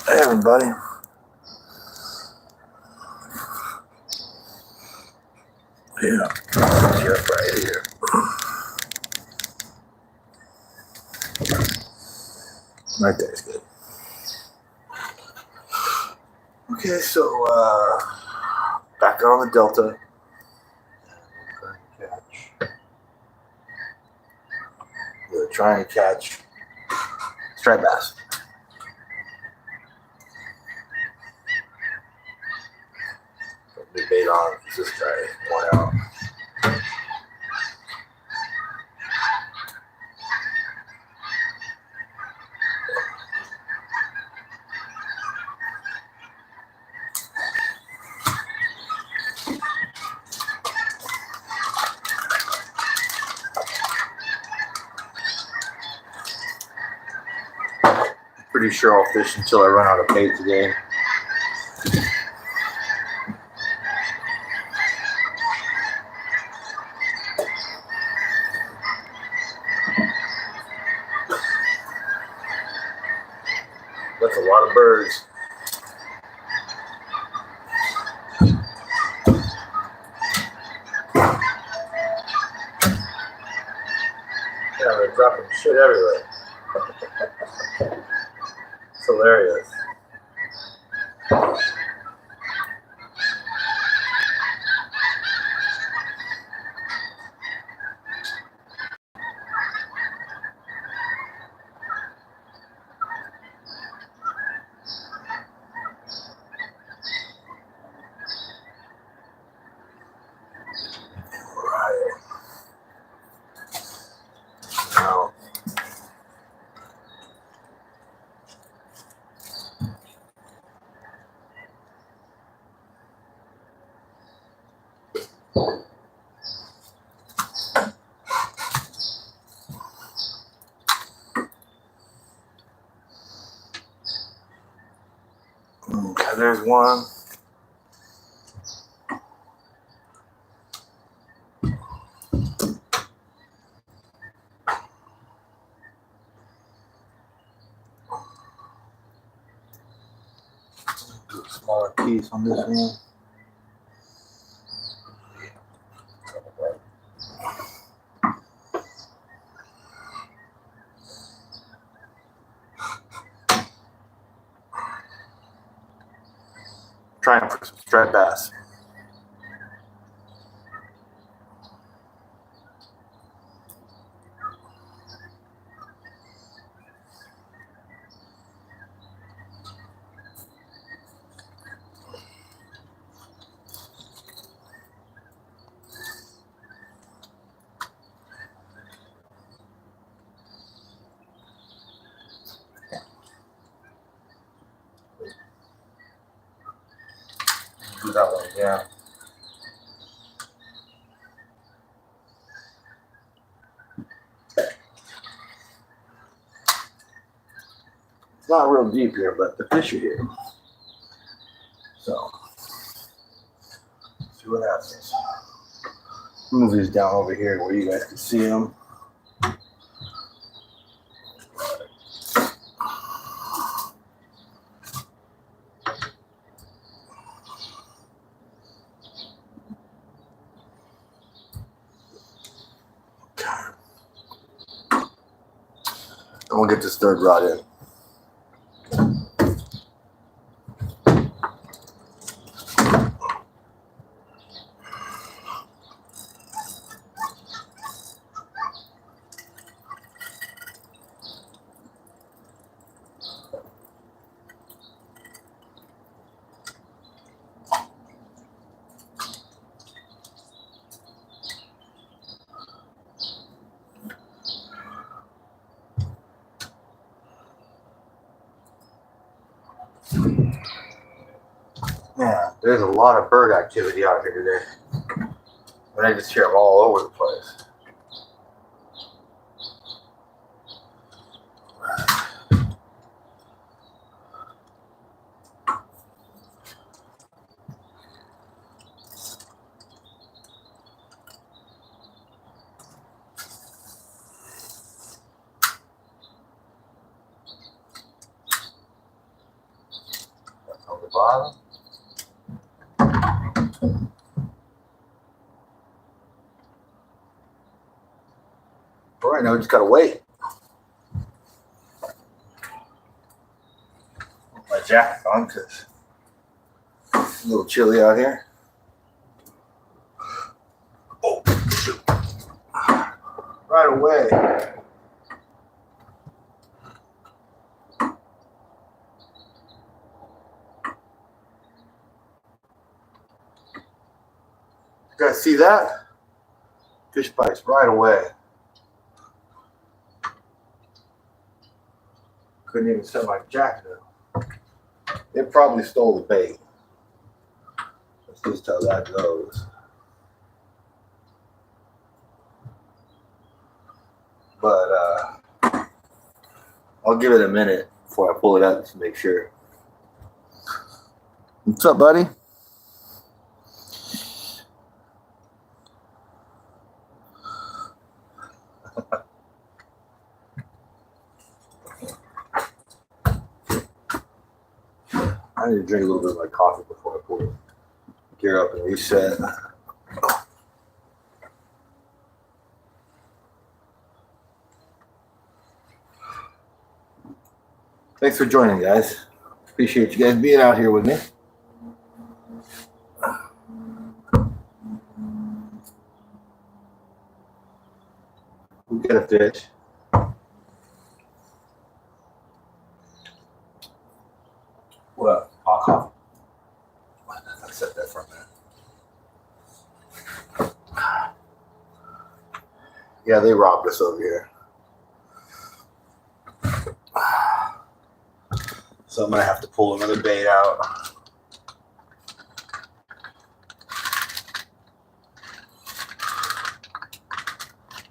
Hey, everybody. Yeah, just right here. Right there is good. Okay, so back out on the Delta. We're trying to catch striped bass. Put the bait on because this guy is worn out. Pretty sure I'll fish until I run out of bait today. That's a lot of birds. Yeah, they're dropping shit everywhere. It's hilarious. Right. Now, okay, there's one. Do a smaller piece on this one. Trying for some striped bass. Do that one, yeah. It's not real deep here, but the fish are here. So, see what happens. Move these down over here where you guys can see them. And we'll get this third rod in. Yeah, there's a lot of bird activity out here today. But I just hear them all over the place. bottom. All right, now we just gotta wait. Put my jacket on because it's a little chilly out here. Oh, shoot. Right away. You guys see that? Fish bites right away. Couldn't even set my jacket up. They probably stole the bait. Let's just how that goes. But I'll give it a minute before I pull it out to make sure. What's up, buddy? I need to drink a little bit of my coffee before I pull it. Gear up and reset. Thanks for joining, guys. Appreciate you guys being out here with me. We got a fish. What? Hot coffee. I set that for a minute. Yeah, they robbed us over here. So I'm gonna have to pull another bait out.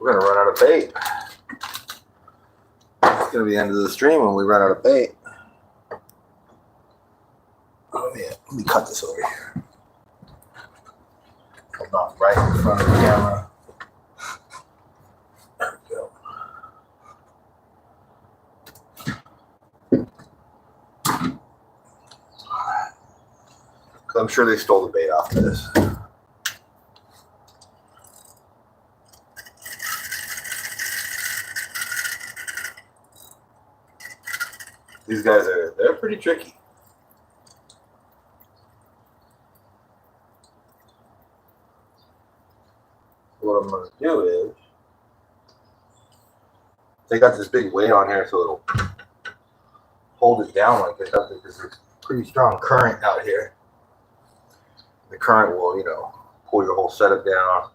We're gonna run out of bait. It's gonna be the end of the stream when we run out of bait. Let me cut this over here. I'm not right in front of the camera. There we go. I'm sure they stole the bait off this. These guys they're pretty tricky. What I'm going to do is, they got this big weight on here so it'll hold it down like this because there's a pretty strong current out here. The current will, pull your whole setup down,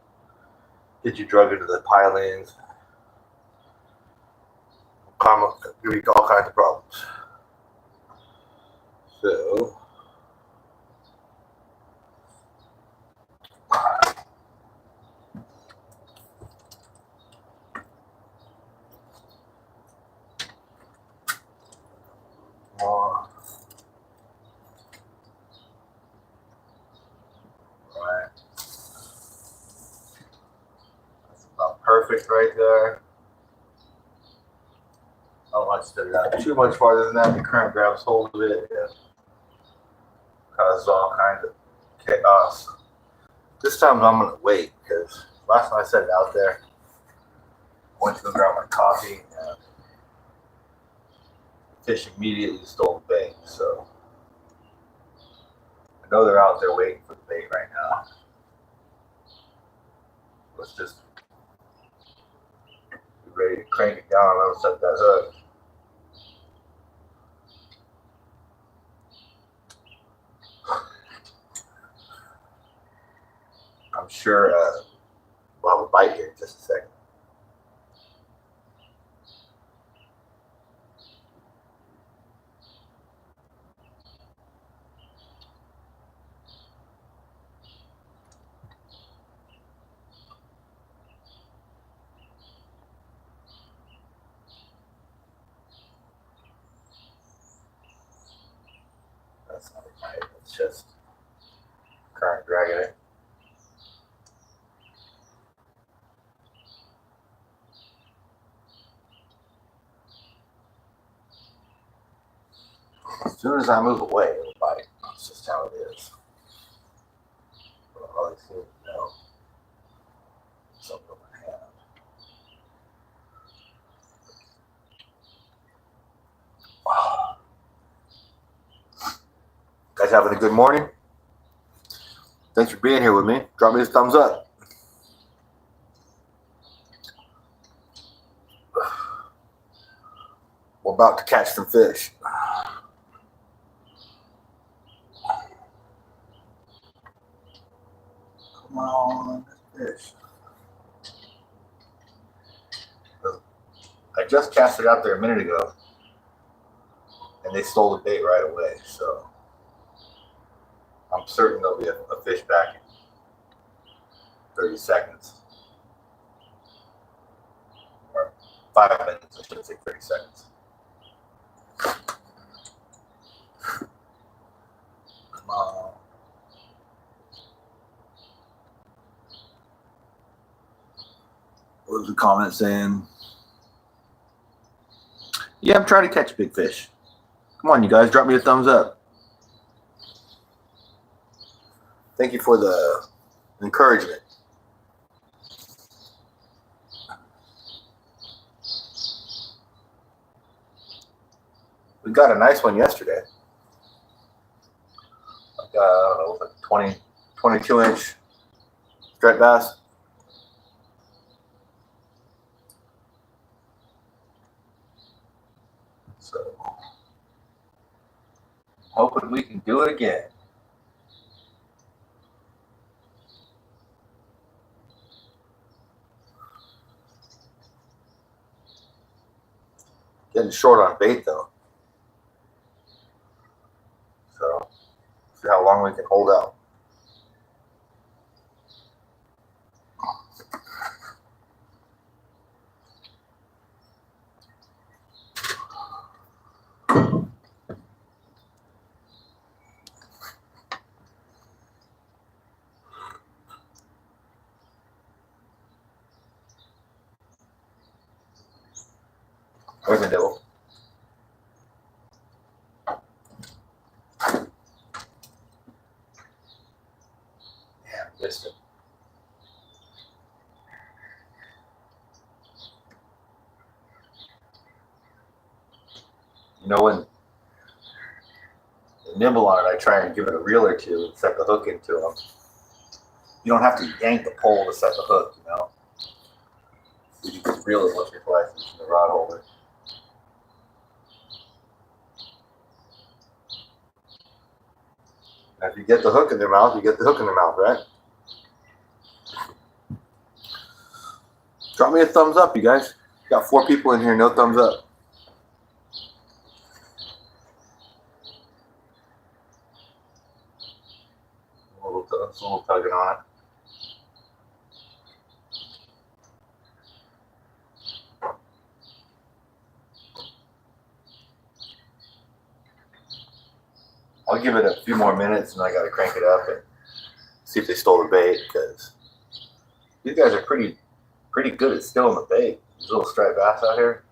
get you drug into the pilings, give you all kinds of problems. So, that's about perfect right there. I don't like to set it out too much farther than that. The current grabs hold of it and causes all kinds of chaos. This time I'm going to wait because last time I set it out there, I went to go grab my coffee and the fish immediately stole the bait. So I know they're out there waiting for the bait right now. Let's just be ready to crank it down and let them set that hook. I'm sure we'll have a bite here in just a second. That's not a bite, it's just current dragging it. As soon as I move away, it'll bite. It's just how it is. All I seem to know something on my hand. Wow. Guys having a good morning? Thanks for being here with me. Drop me a thumbs up. We're about to catch some fish. Come on, fish. I just cast it out there a minute ago, and they stole the bait right away. So I'm certain there'll be a fish back in 30 seconds. Or 5 minutes, I should say 30 seconds. Come on. What was the comment saying? Yeah, I'm trying to catch big fish. Come on, you guys, drop me a thumbs up. Thank you for the encouragement. We got a nice one yesterday. Like, I don't know, like 22-inch striped bass. So, hoping we can do it again. Getting short on bait though. So, see how long we can hold out. There's a nibble. Yeah, missed it. You know, when the nibble on it, I try and give it a reel or two and set the hook into them. You don't have to yank the pole to set the hook, you know. You can just reel it once or twice using the rod holder. And if you get the hook in their mouth, you get the hook in their mouth, right? Drop me a thumbs up, you guys. Got 4 people in here, no thumbs up. A little tugging on it. I'll give it a few more minutes and I got to crank it up and see if they stole the bait, because these guys are pretty good at stealing the bait. These little striped bass out here.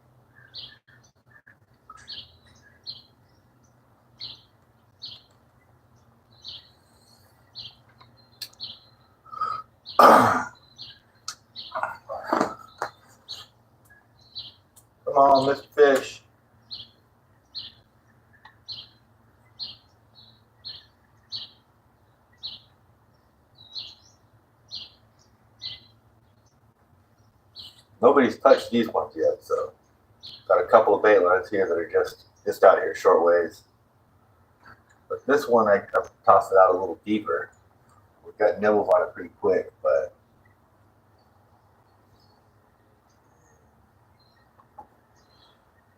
Come on, Mr. Fish. Nobody's touched these ones yet, so got a couple of bait lines here that are just out here short ways. But this one, I tossed it out a little deeper. We got nibbles on it pretty quick, but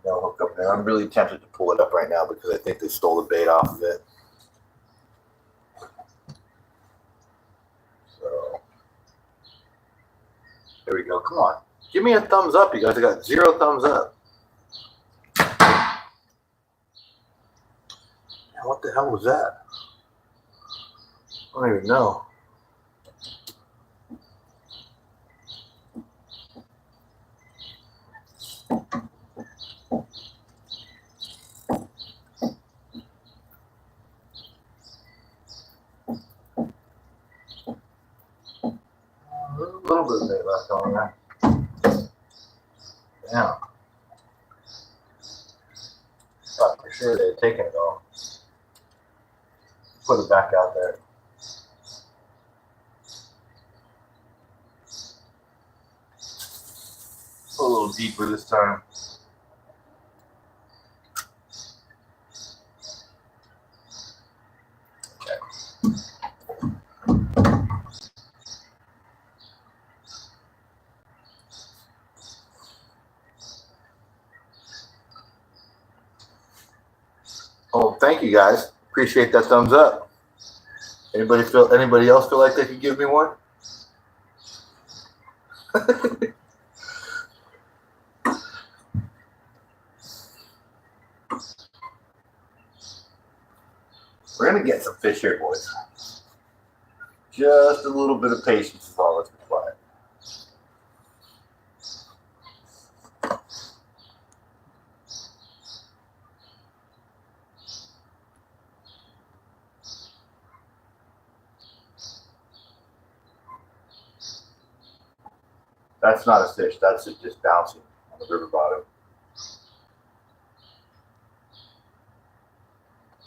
no hook up there. I'm really tempted to pull it up right now because I think they stole the bait off of it. So there we go. Come on. Give me a thumbs up, you guys. I got 0 thumbs up. What the hell was that? I don't even know. little bit of bait left on there. Damn. Thought for sure they had taken it all. Put it back out there. A little deeper this time. Oh, thank you guys. Appreciate that thumbs up. Anybody else feel like they could give me one? We're gonna get some fish here, boys. Just a little bit of patience is all that's required. That's not a fish. That's it just bouncing on the river bottom.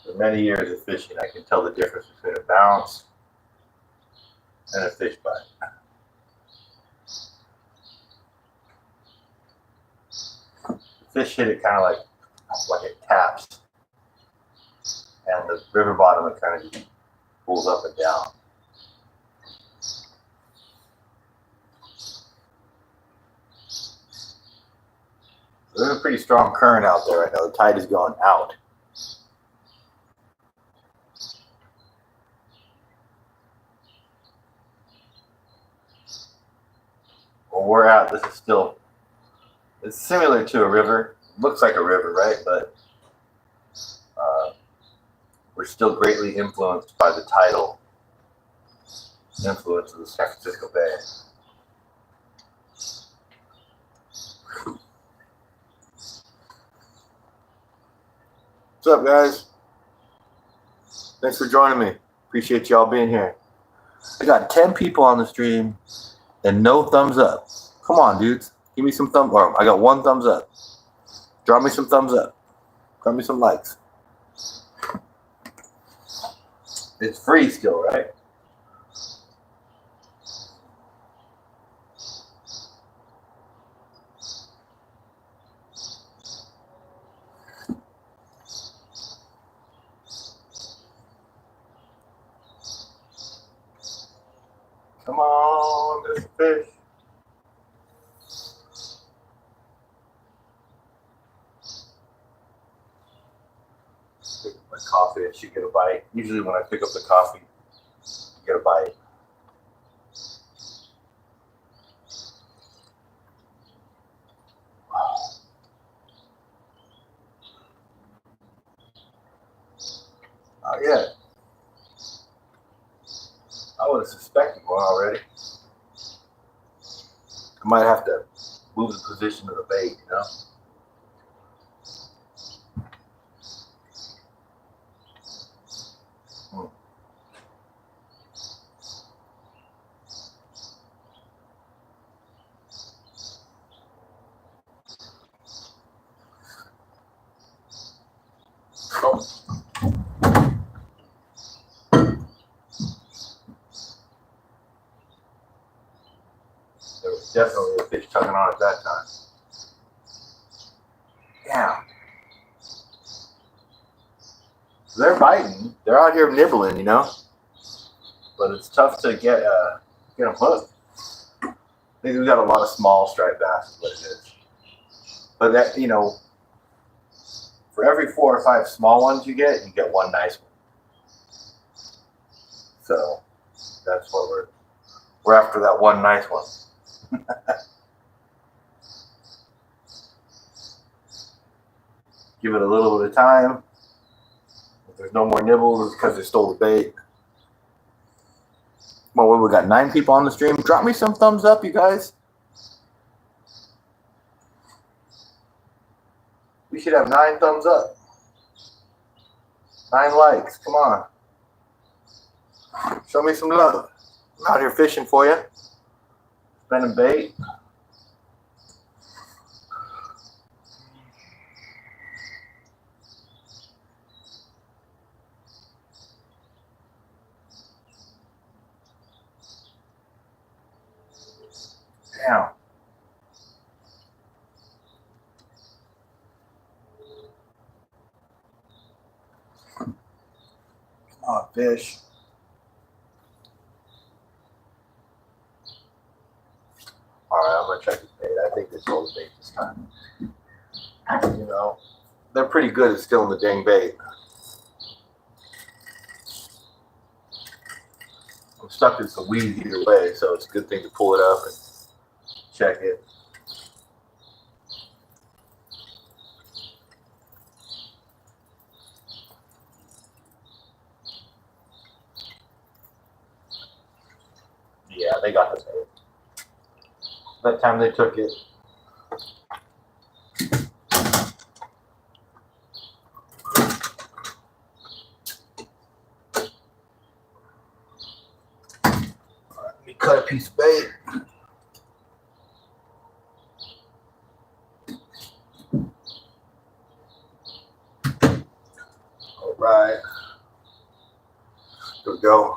For many years of fishing, I can tell the difference between a bounce and a fish bite. The fish hit it kind of like it taps, and the river bottom it kind of just pulls up and down. There's a pretty strong current out there right now. The tide is going out. Where we're at, this is still, it's similar to a river. It looks like a river, right? But we're still greatly influenced by the tidal influence of the San Francisco Bay. What's up, guys? Thanks for joining me. Appreciate y'all being here. I got 10 people on the stream and no thumbs up. Come on, dudes. Give me some thumbs up. I got 1 thumbs up. Drop me some thumbs up. Drop me some likes. It's free still, right? Come on, there's a fish. Pick up my coffee and she get a bite. Usually when I pick up the coffee, I get a bite. Not yet. I would have suspected one already. I might have to move the position of the bait, you know? There was definitely a fish tugging on at that time. Yeah. They're biting. They're out here nibbling, you know? But it's tough to get them hooked. I think we got a lot of small striped bass is what it is. But that, you know, for every 4 or 5 small ones you get 1 nice one. So that's what we're after, that 1 nice one. Give it a little bit of time. If there's no more nibbles, it's because they stole the bait. Come on, we got 9 people on the stream. Drop me some thumbs up, you guys. We should have 9 thumbs up. 9 likes. Come on. Show me some love. I'm out here fishing for you. Spinning bait. Damn. Oh, fish. All right, I'm gonna check this bait. I think this holds bait this time. You know, they're pretty good at stealing the dang bait. I'm stuck in some weed either way, so it's a good thing to pull it up and check it. Yeah, they got the bait. That time they took it. Let me cut a piece of bait. All right. Here we go.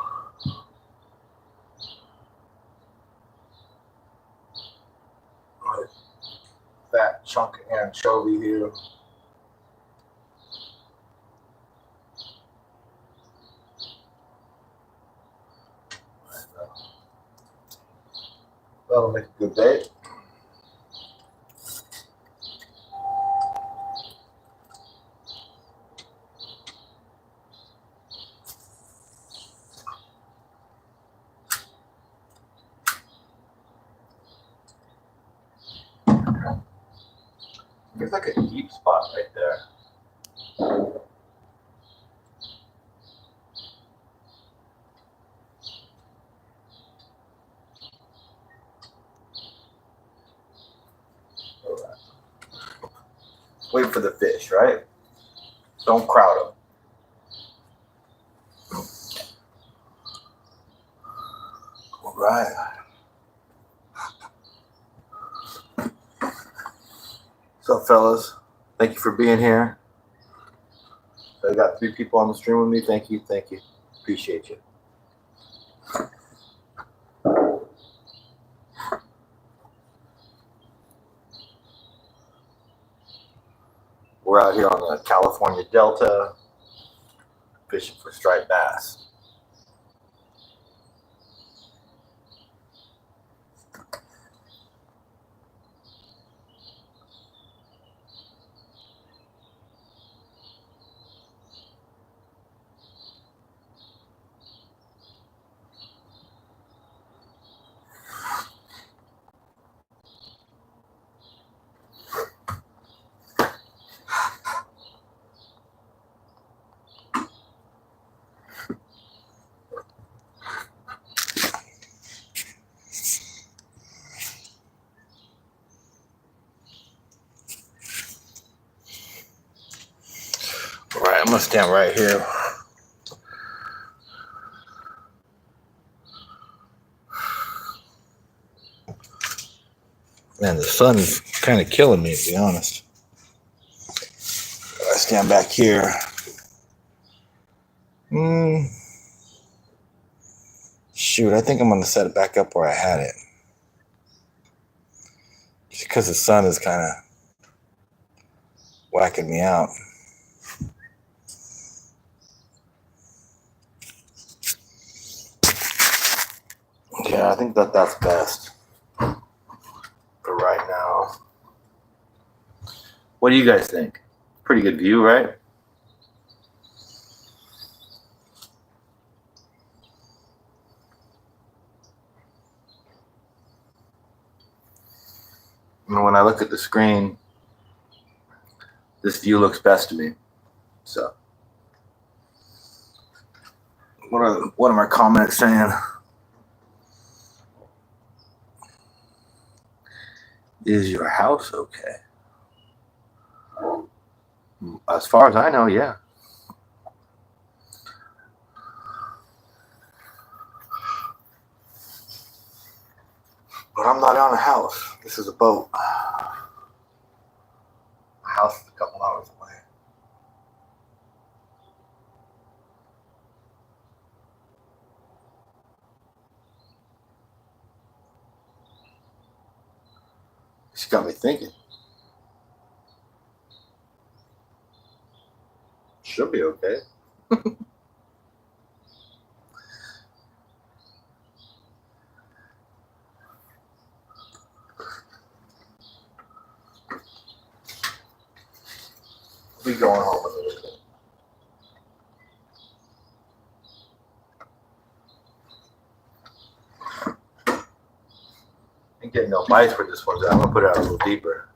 Fat chunk of anchovy here. That'll make a good bait. There's like a deep spot right there. Wait for the fish, right? Don't crowd them. All right. What's up, fellas? Thank you for being here. I got 3 people on the stream with me. Thank you. Thank you. Appreciate you. We're out here on the California Delta fishing for striped bass. All right, I'm gonna stand right here. Man, the sun's kind of killing me, to be honest. I stand back here. Shoot, I think I'm gonna set it back up where I had it. Just because the sun is kind of whacking me out. Yeah, I think that's best for right now. What do you guys think? Pretty good view, right? And when I look at the screen, this view looks best to me. So, what are my comments saying? Is your house okay? As far as I know, yeah. But I'm not on a house. This is a boat. My house is a couple hours away. She got me thinking. She'll be okay. We'll be going home in a little bit. Ain't getting no bites for this one. I'm gonna put it out a little deeper.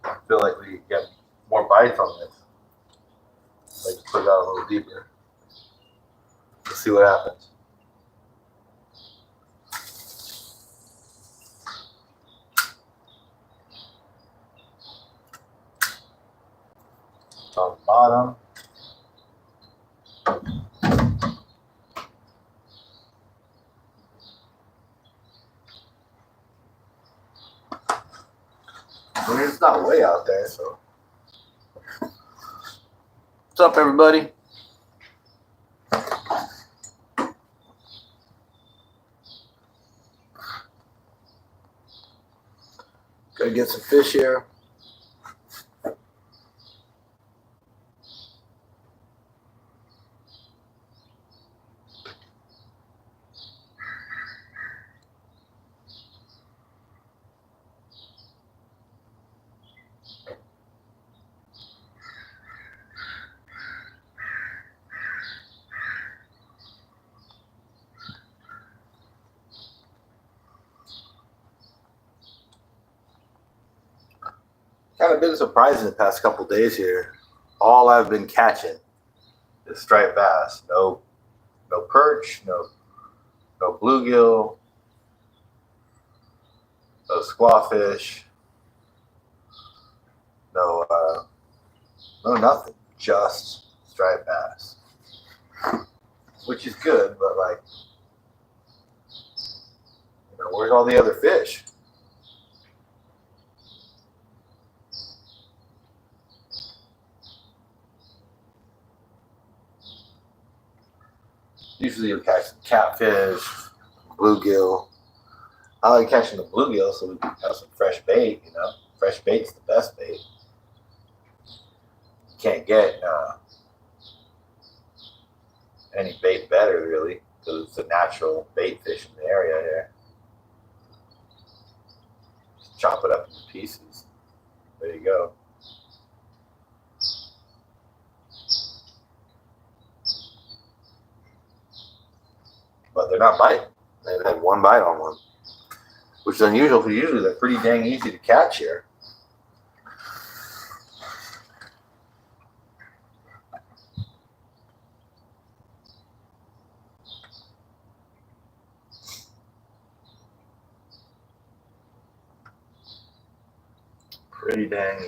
I feel like we get more bites on this. Like put it out a little deeper. Let's see what happens. On the bottom. I mean, it's not way out there, so. What's up, everybody? Gotta get some fish here. Kind of been surprising the past couple days here. All I've been catching is striped bass. No perch, no bluegill, no squawfish, no nothing. Just striped bass, which is good. But like, where's all the other fish? Usually you'll catch some catfish, bluegill. I like catching the bluegill so we can have some fresh bait, Fresh bait's the best bait. You can't get any bait better, really, because it's a natural bait fish in the area here. Just chop it up into pieces. There you go. But they're not biting. They've had one bite on one, which is unusual because usually they're pretty dang easy to catch here. Pretty dang easy.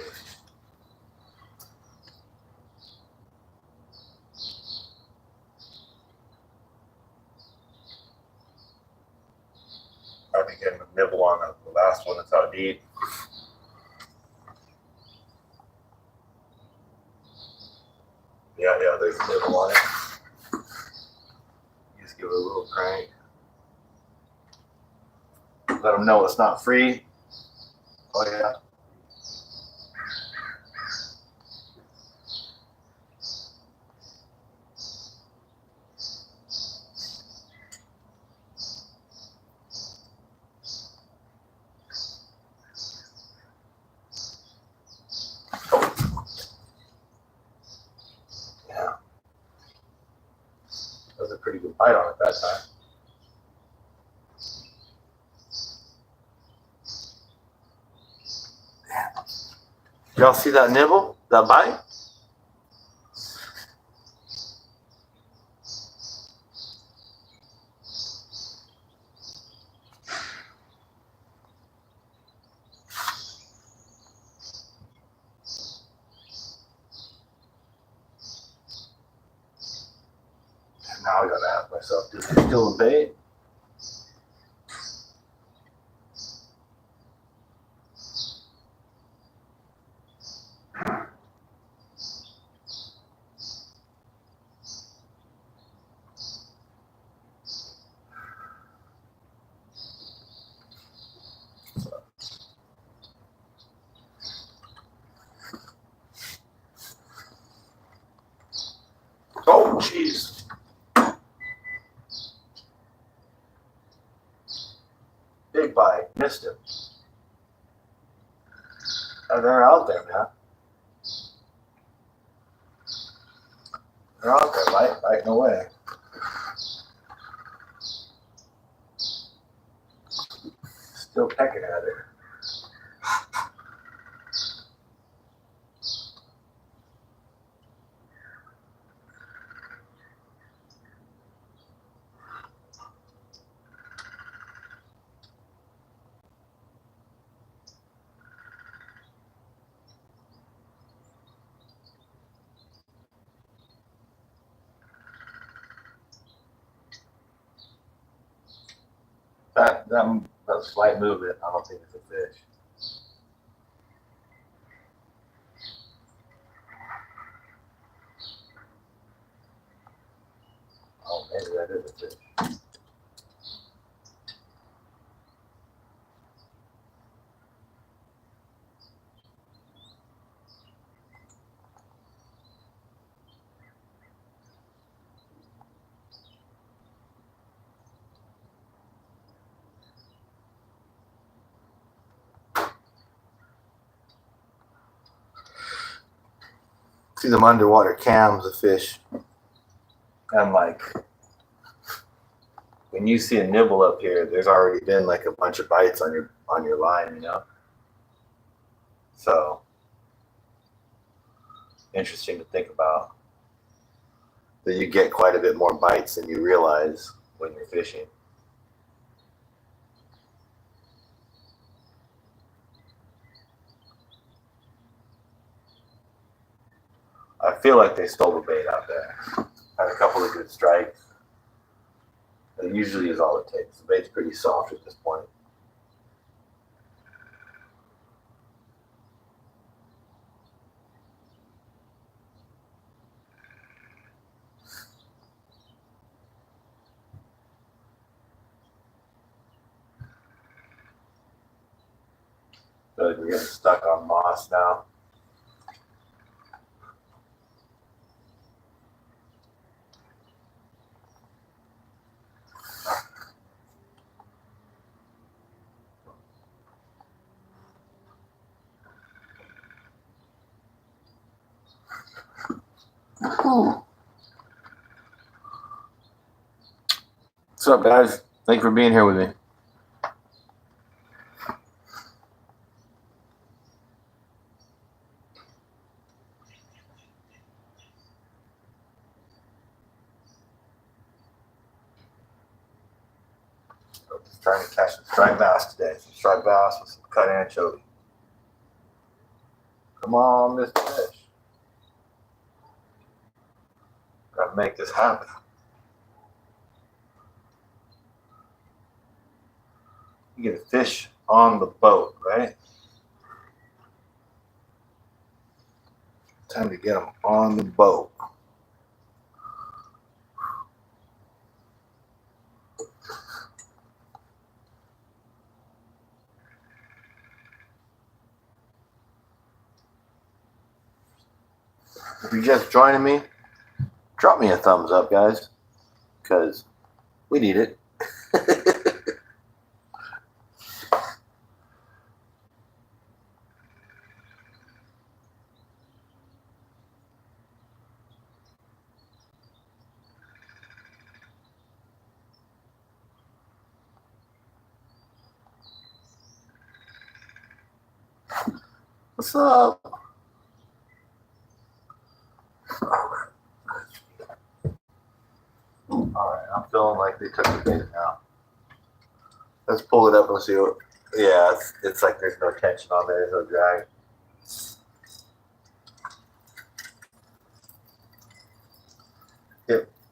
I've been getting a nibble on the last one that's out deep. Yeah, there's a nibble on it. Just give it a little crank. Let them know it's not free. Oh, yeah. Yeah. That was a pretty good bite on it that time. Y'all see that nibble? That bite? Now I gotta ask myself, do they still bait? Oh, jeez. Big bite. Missed him. Oh, they're out there, man. They're out there, biting away. Still pecking at it. That slight movement, I don't think it's a fish. Oh, maybe that is a fish. See them underwater cams of fish. And like, when you see a nibble up here, there's already been like a bunch of bites on your line, you know? So interesting to think about. That you get quite a bit more bites than you realize when you're fishing. I feel like they stole the bait out there. Had a couple of good strikes. That usually is all it takes. The bait's pretty soft at this point. Feel like we're getting stuck on moss now. What's up, guys? Thank you for being here with me. Just trying to catch some striped bass today. Some striped bass with some cut anchovy. Come on, Mr. Fish. Gotta make this happen. You get a fish on the boat, right? Time to get them on the boat. If you're just joining me, drop me a thumbs up, guys, because we need it. What's up? Alright, I'm feeling like they took the bait now. Let's pull it up and see what. Yeah, it's like there's no tension on there, there's no drag.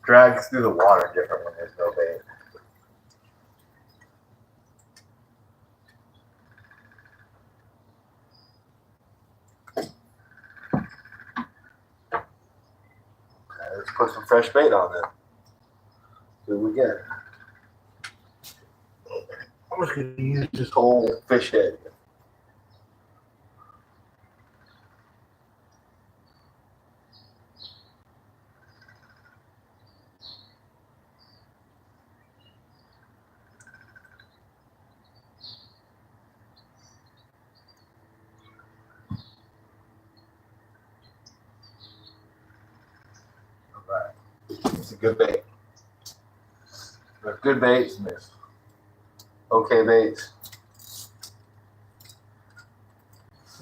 drags through the water different when there's no bait. Okay, let's put some fresh bait on there. See what we get. I'm just going to use this whole fish head. All right. It's a good bait. There's good baits and there's okay baits.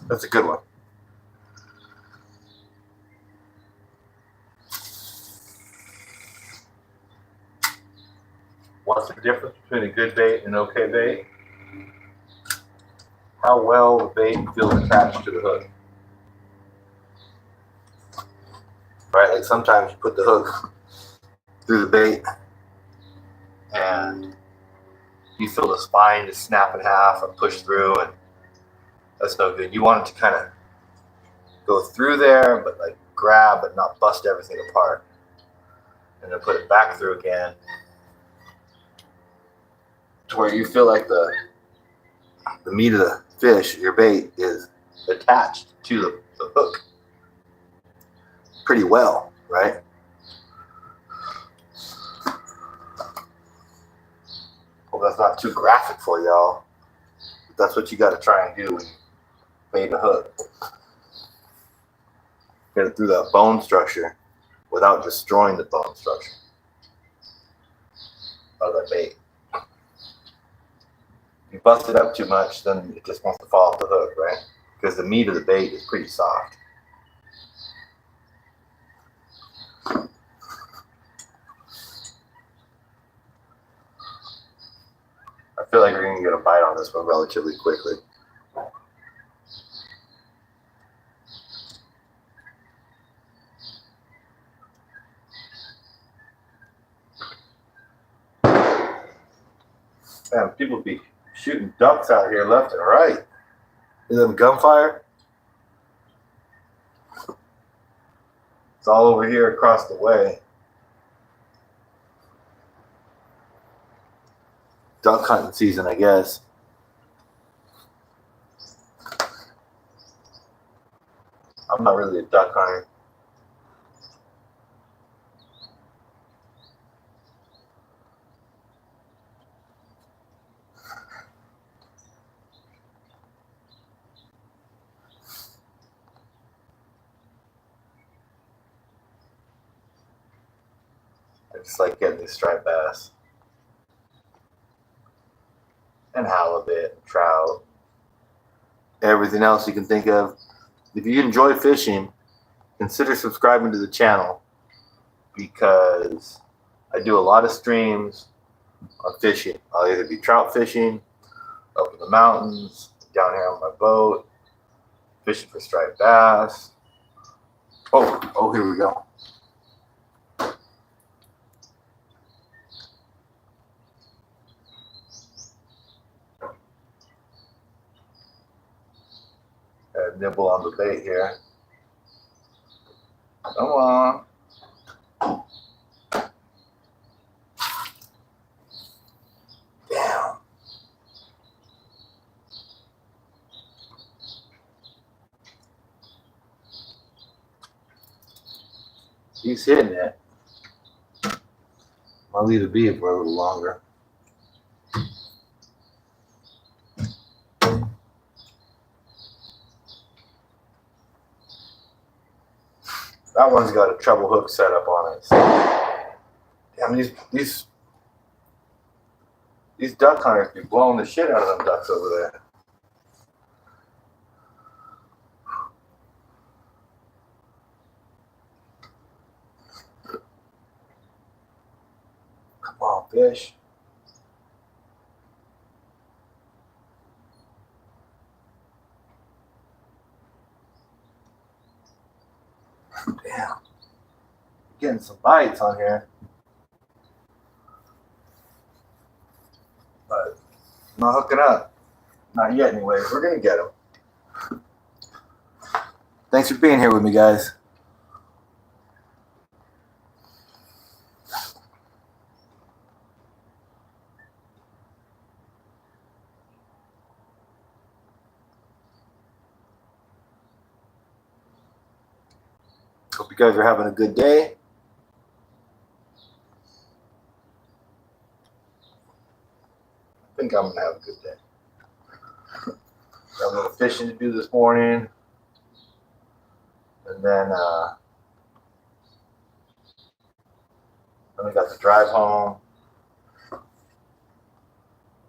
That's a good one. What's the difference between a good bait and an okay bait? How well the bait feels attached to the hook. Right, like sometimes you put the hook through the bait and you feel the spine just snap in half or push through, and that's no good. You want it to kind of go through there, but like grab but not bust everything apart. And then put it back through again to where you feel like the meat of the fish, your bait, is attached to the hook pretty well, right? Well, that's not too graphic for y'all. That's what you got to try and do when you bait a hook. Get it through that bone structure without destroying the bone structure of the bait. If you bust it up too much, then it just wants to fall off the hook, right? Because the meat of the bait is pretty soft. I feel like we're going to get a bite on this one relatively quickly. Man, people be shooting ducks out here left and right. You them gunfire? It's all over here across the way. Duck hunting season, I guess. I'm not really a duck hunter. I just like getting these striped bass. And halibut, and trout. Everything else you can think of. If you enjoy fishing, consider subscribing to the channel, because I do a lot of streams on fishing. I'll either be trout fishing up in the mountains, down here on my boat, fishing for striped bass. Oh, here we go. Nibble on the bait here. Come on. Damn. He's hitting it. I'll leave it be for a little longer. That one's got a treble hook set up on it. Damn, these duck hunters be blowing the shit out of them ducks over there. Come on, fish. Damn. Getting some bites on here. Not hooking up. Not yet, anyways. We're gonna get them. Thanks for being here with me, guys. Hope you guys are having a good day. I think I'm gonna have a good day. Got a little fishing to do this morning, and then we got to drive home.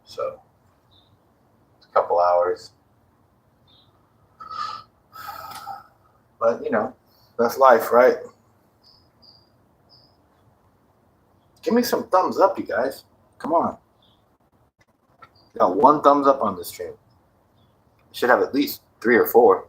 So it's a couple hours, but you know, that's life, right? Give me some thumbs up, you guys. Come on. Got one thumbs up on this stream. Should have at least 3 or 4.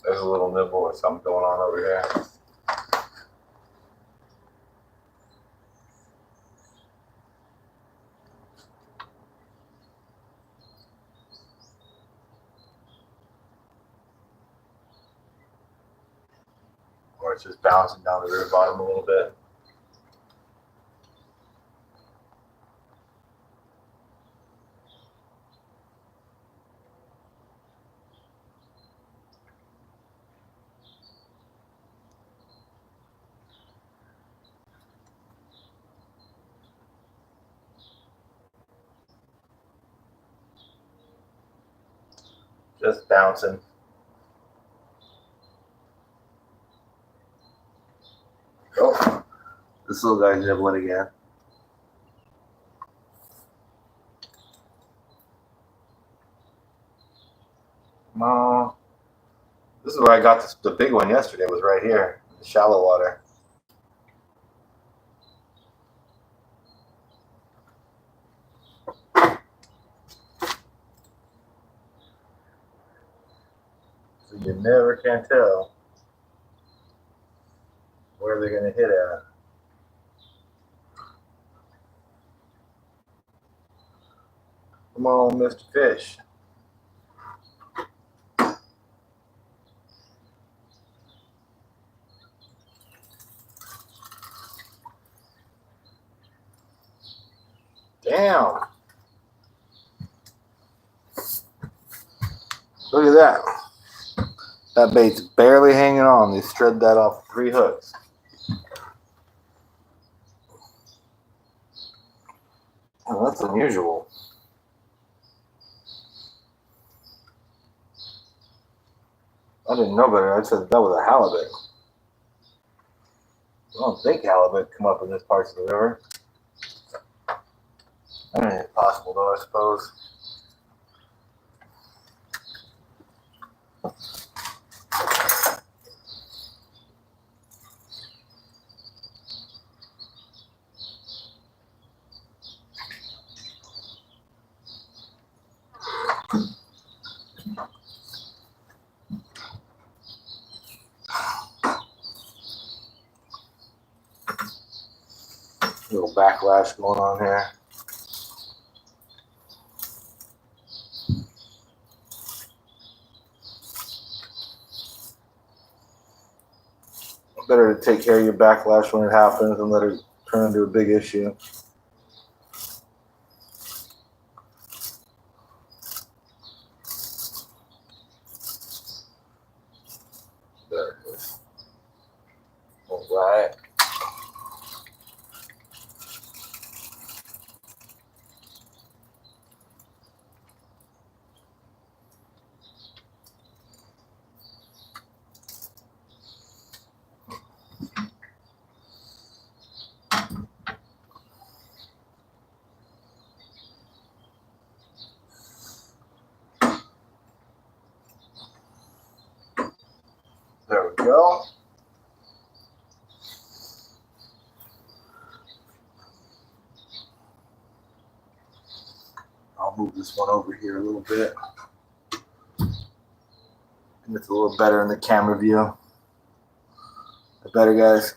There's a little nibble or something going on over here. Or it's just bouncing down the river bottom a little bit. Just bouncing. Oh, this little guy's nibbling again. No. This is where I got the big one yesterday, was right here, in the shallow water. So you never can tell where they're going to hit at. Come on, Mr. Fish. Damn. Look at that. That bait's barely hanging on. They shred that off 3 hooks. Oh, that's unusual. I didn't know better. I said that was a halibut. I don't think halibut come up in this part of the river. I mean, it's possible though, I suppose. Little backlash going on here. Better to take care of your backlash when it happens and let it turn into a big issue. There it is. All right. go. I'll move this one over here a little bit. And it's a little better in the camera view. The better, guys.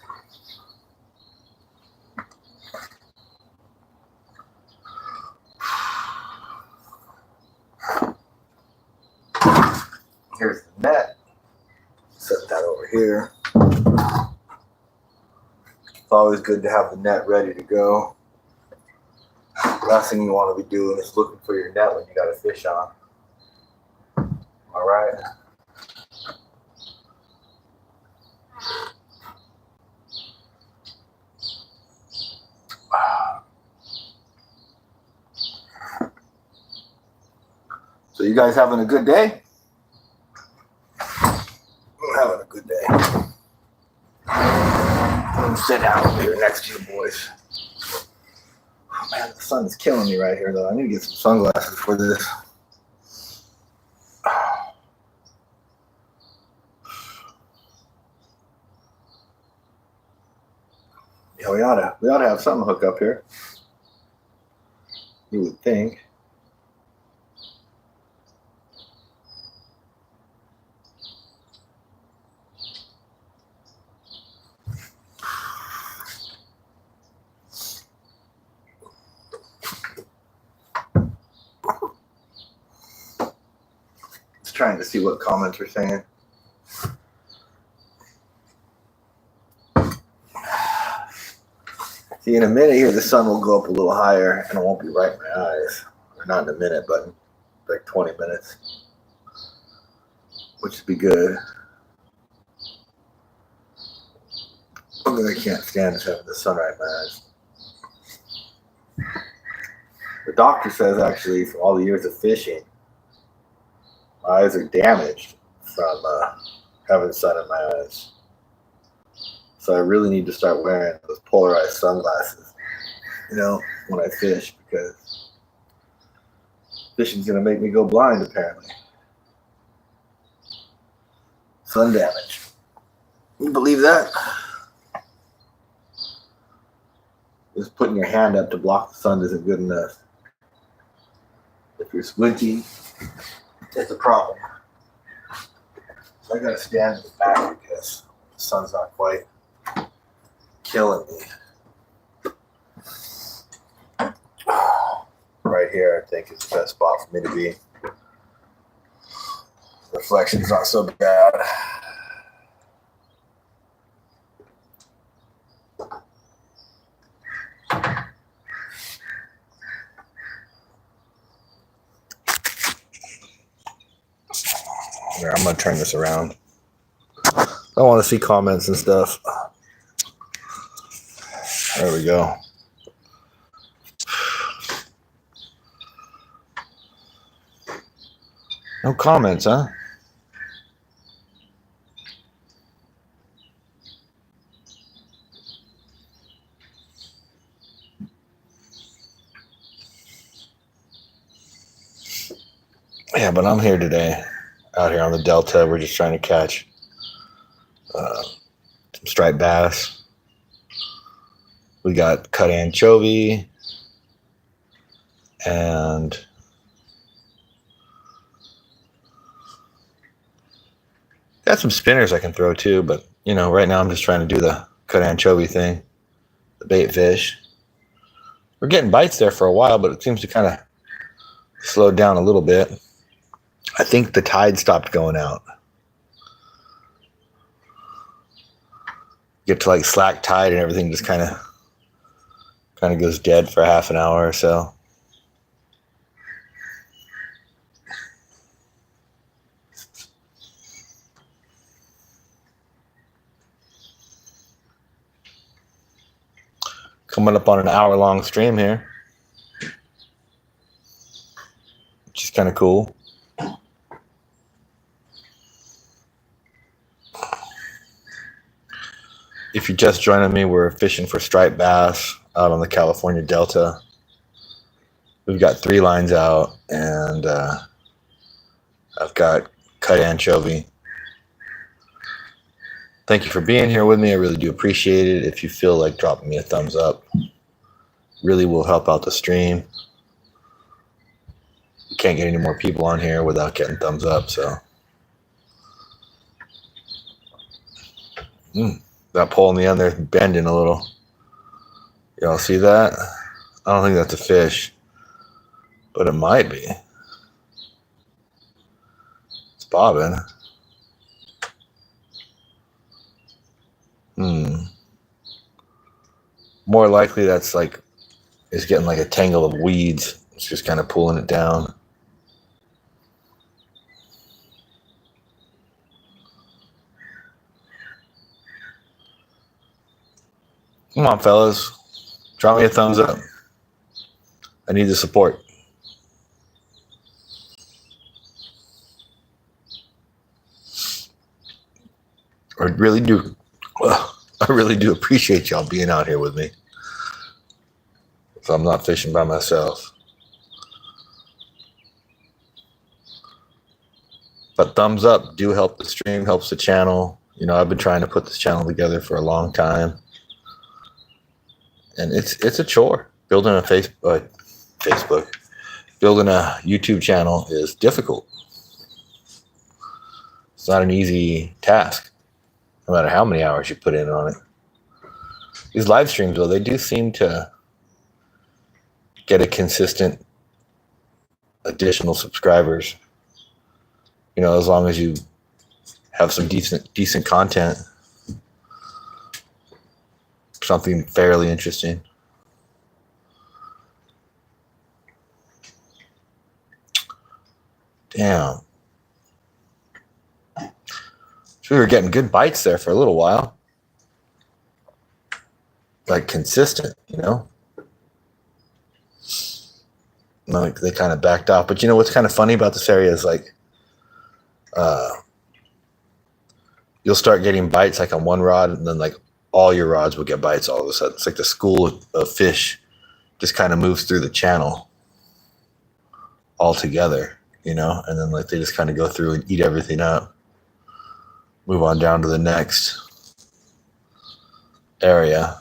Here's the net. Set that over here. It's always good to have the net ready to go. Last thing you want to be doing is looking for your net when you got a fish on. All right. So you guys having a good day? I'm having a good day. I'm gonna sit down here next to you boys. Oh man, the sun is killing me right here though. I need to get some sunglasses for this. Yeah, we ought to have something hook up here. You would think. Just trying to see what comments are saying. See, in a minute here, the sun will go up a little higher, and it won't be right in my eyes. Or not in a minute, but in like 20 minutes, which would be good. One thing I can't stand is having the sun right in my eyes. The doctor says, actually, for all the years of fishing, my eyes are damaged from having sun in my eyes. So I really need to start wearing those polarized sunglasses, you know, when I fish, because fishing's going to make me go blind, apparently. Sun damage. Can you believe that? Just putting your hand up to block the sun isn't good enough. If you're squinting, it's a problem. So I got to stand in the back because the sun's not quite killing me. Right here, I think, is the best spot for me to be. Reflection's not so bad. Here, I'm going to turn this around. I want to see comments and stuff. There we go. No comments, huh? Yeah, but I'm here today. Out here on the Delta. We're just trying to catch some striped bass. We got cut anchovy and got some spinners I can throw too, but you know, right now I'm just trying to do the cut anchovy thing, the bait fish. We're getting bites there for a while, but it seems to kind of slow down a little bit. I think the tide stopped going out. Get to like slack tide and everything just kind of goes dead for half an hour or so. Coming up on an hour-long stream here, which is kind of cool. If you're just joining me, we're fishing for striped bass out on the California Delta. We've got 3 lines out, and I've got cut anchovy. Thank you for being here with me. I really do appreciate it. If you feel like dropping me a thumbs up, really will help out the stream. You can't get any more people on here without getting thumbs up. So that pole in the end there's bending a little. Y'all see that? I don't think that's a fish, but it might be. It's bobbing. More likely that's like it's getting like a tangle of weeds. It's just kind of pulling it down. Come on, fellas. Drop me a thumbs up. I need the support. I really do appreciate y'all being out here with me. So I'm not fishing by myself. But thumbs up do help the stream, helps the channel. You know, I've been trying to put this channel together for a long time. And it's a chore. Building a Facebook, building a YouTube channel is difficult. It's not an easy task, no matter how many hours you put in on it. These live streams, though, they do seem to get a consistent additional subscribers. You know, as long as you have some decent content, something fairly interesting. Damn. So we were getting good bites there for a little while. Like consistent, you know? Like they kind of backed off. But you know what's kind of funny about this area is like you'll start getting bites like on one rod, and then like all your rods will get bites all of a sudden. It's like the school of fish just kind of moves through the channel all together, you know, and then like they just kind of go through and eat everything up, move on down to the next area.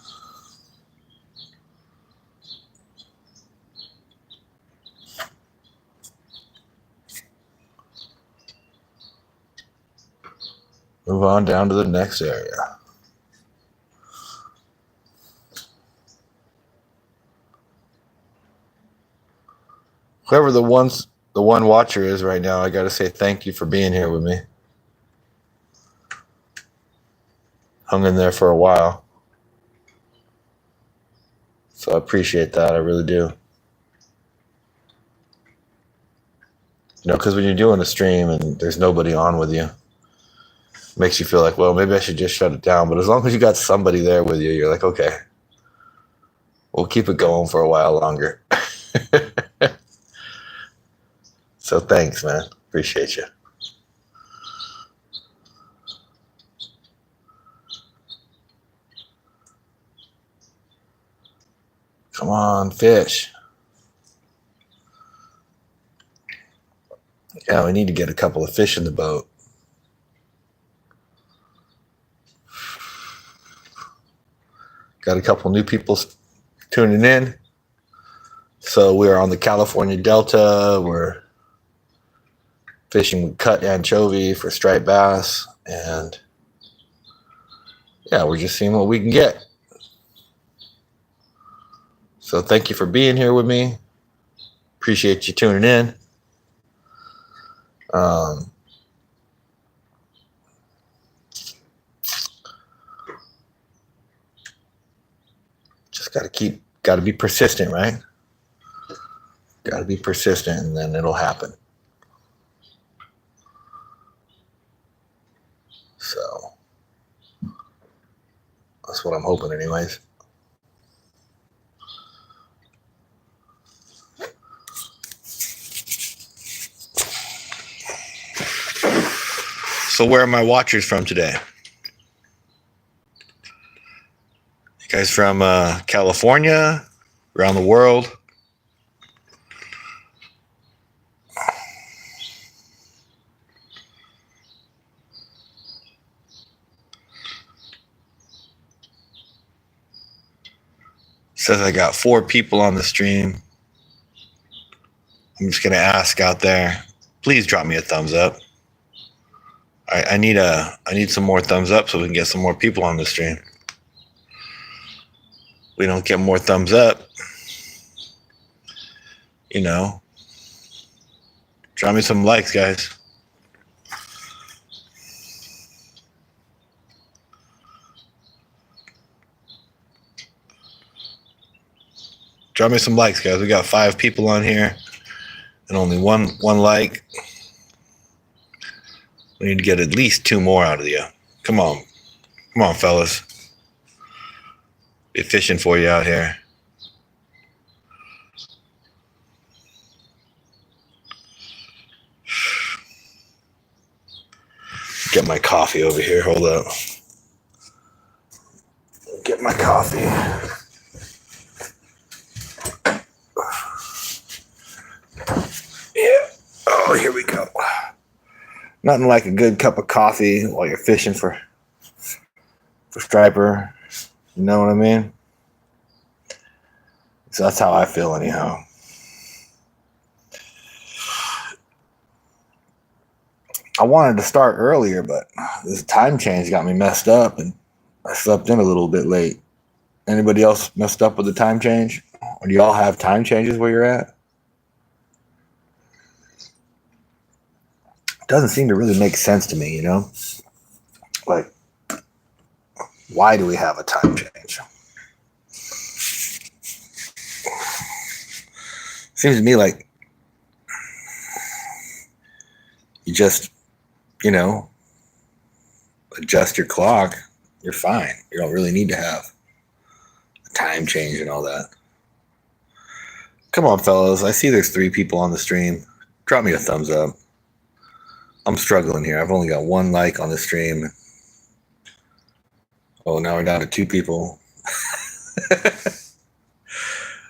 Move on down to the next area. Whoever the one watcher is right now, I got to say thank you for being here with me. Hung in there for a while. So I appreciate that. I really do. You know, because when you're doing a stream and there's nobody on with you, it makes you feel like, well, maybe I should just shut it down. But as long as you got somebody there with you, you're like, okay, we'll keep it going for a while longer. So thanks, man. Appreciate you. Come on, fish. Yeah, we need to get a couple of fish in the boat. Got a couple new people tuning in. So we're on the California Delta. We're fishing with cut anchovy for striped bass. And yeah, we're just seeing what we can get. So thank you for being here with me. Appreciate you tuning in. Just got to be persistent, right? Got to be persistent, and then it'll happen. So that's what I'm hoping anyways. So where are my watchers from today? You guys from California, around the world? Says I got 4 people on the stream. I'm just gonna ask out there. Please drop me a thumbs up. I need some more thumbs up so we can get some more people on the stream. We don't get more thumbs up, drop me some likes, guys. Drop me some likes, guys. We got 5 people on here and only one like. We need to get at least 2 more out of you. Come on, fellas. Be fishing for you out here. Get my coffee over here. Hold up. Get my coffee. Yeah. Oh, here we go. Nothing like a good cup of coffee while you're fishing for striper. You know what I mean? So that's how I feel anyhow. I wanted to start earlier, but this time change got me messed up and I slept in a little bit late. Anybody else messed up with the time change? Or do y'all have time changes where you're at? It doesn't seem to really make sense to me, Like, why do we have a time change? Seems to me like you just, adjust your clock, you're fine. You don't really need to have a time change and all that. Come on, fellas. I see there's 3 people on the stream. Drop me a thumbs up. I'm struggling here. I've only got 1 like on the stream. Oh, now we're down to 2 people.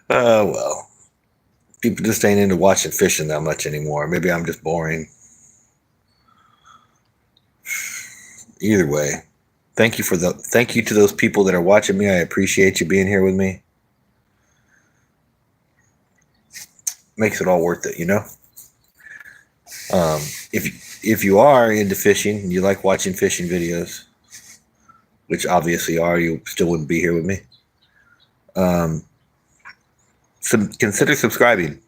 Well. People just ain't into watching fishing that much anymore. Maybe I'm just boring. Either way, thank you to those people that are watching me. I appreciate you being here with me. Makes it all worth it, If you are into fishing and you like watching fishing videos, which obviously you still wouldn't be here with me. Consider subscribing,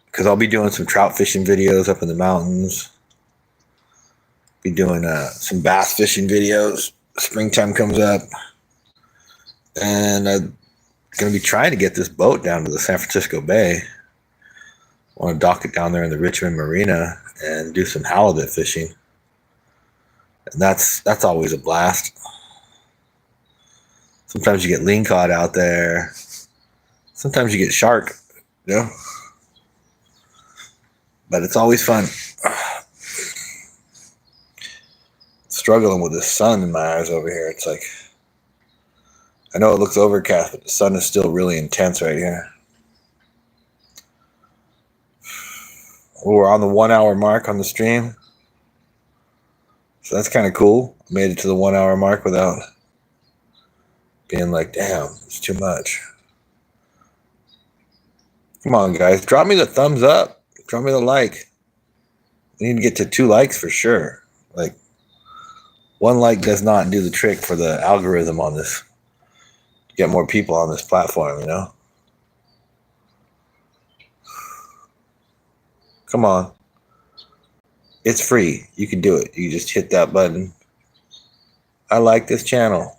because I'll be doing some trout fishing videos up in the mountains. Be doing some bass fishing videos. Springtime comes up, and I'm going to be trying to get this boat down to the San Francisco Bay. I want to dock it down there in the Richmond Marina and do some halibut fishing. And that's always a blast. Sometimes you get lingcod out there. Sometimes you get shark, But it's always fun. Struggling with the sun in my eyes over here. It's like, I know it looks overcast, but the sun is still really intense right here. We're on the 1 hour mark on the stream. So that's kind of cool. Made it to the 1 hour mark without being like, damn, it's too much. Come on, guys. Drop me the thumbs up. Drop me the like. We need to get to 2 likes for sure. Like, 1 like does not do the trick for the algorithm on this. Get more people on this platform, Come on. It's free. You can do it. You just hit that button. I like this channel.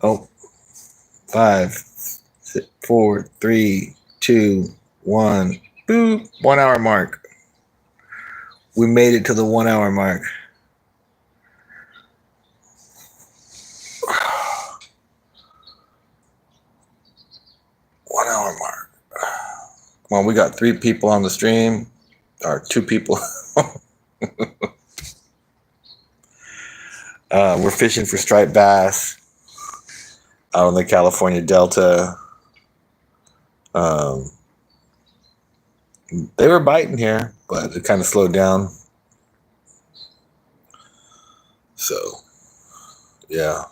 Oh, 5, 4, 3, 2, 1. Boop. 1 hour mark. We made it to the 1 hour mark. Well, we got 3 people on the stream, or 2 people. We're fishing for striped bass out in the California Delta. They were biting here, but it kind of slowed down Yeah.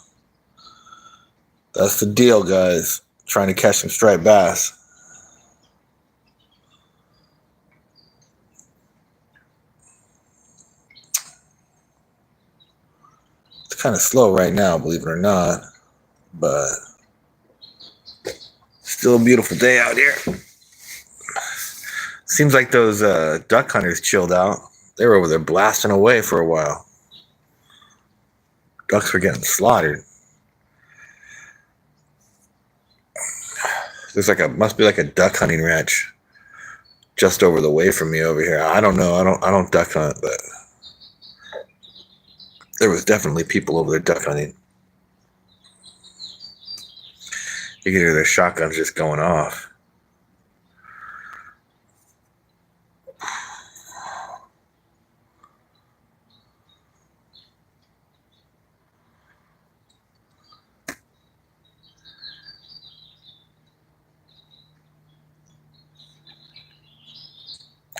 That's the deal, guys. Trying to catch some striped bass. It's kind of slow right now, believe it or not. But still a beautiful day out here. Seems like those duck hunters chilled out. They were over there blasting away for a while. Ducks were getting slaughtered. Must be like a duck hunting ranch just over the way from me over here. I don't know. I don't duck hunt, but there was definitely people over there duck hunting. You could hear their shotguns just going off.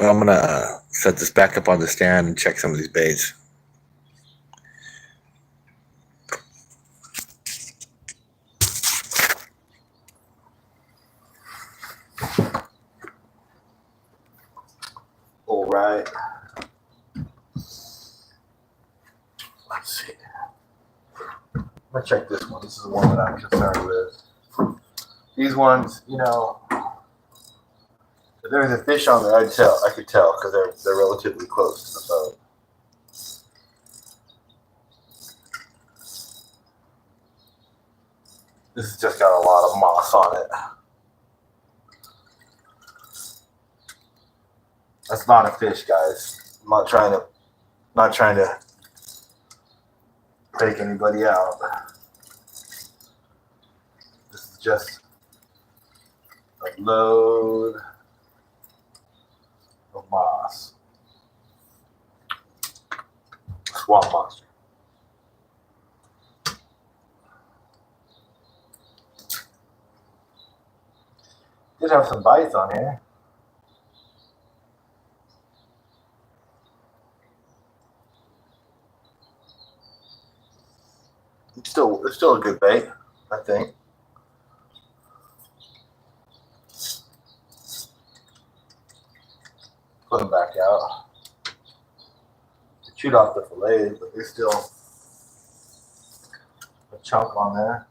Well, I'm gonna set this back up on the stand and check some of these baits. All right. Let's see. I'm gonna check this one. This is the one that I'm concerned with. These ones, you know, if there was a fish on there, I could tell because they're relatively close to the boat. This has just got a lot of moss on it. That's not a fish, guys. I'm not trying to fake anybody out. This is just a load of moss. Swamp monster. Did have some bites on here. It's still a good bait, I think. Put them back out. I chewed off the fillet, but there's still a chunk on there.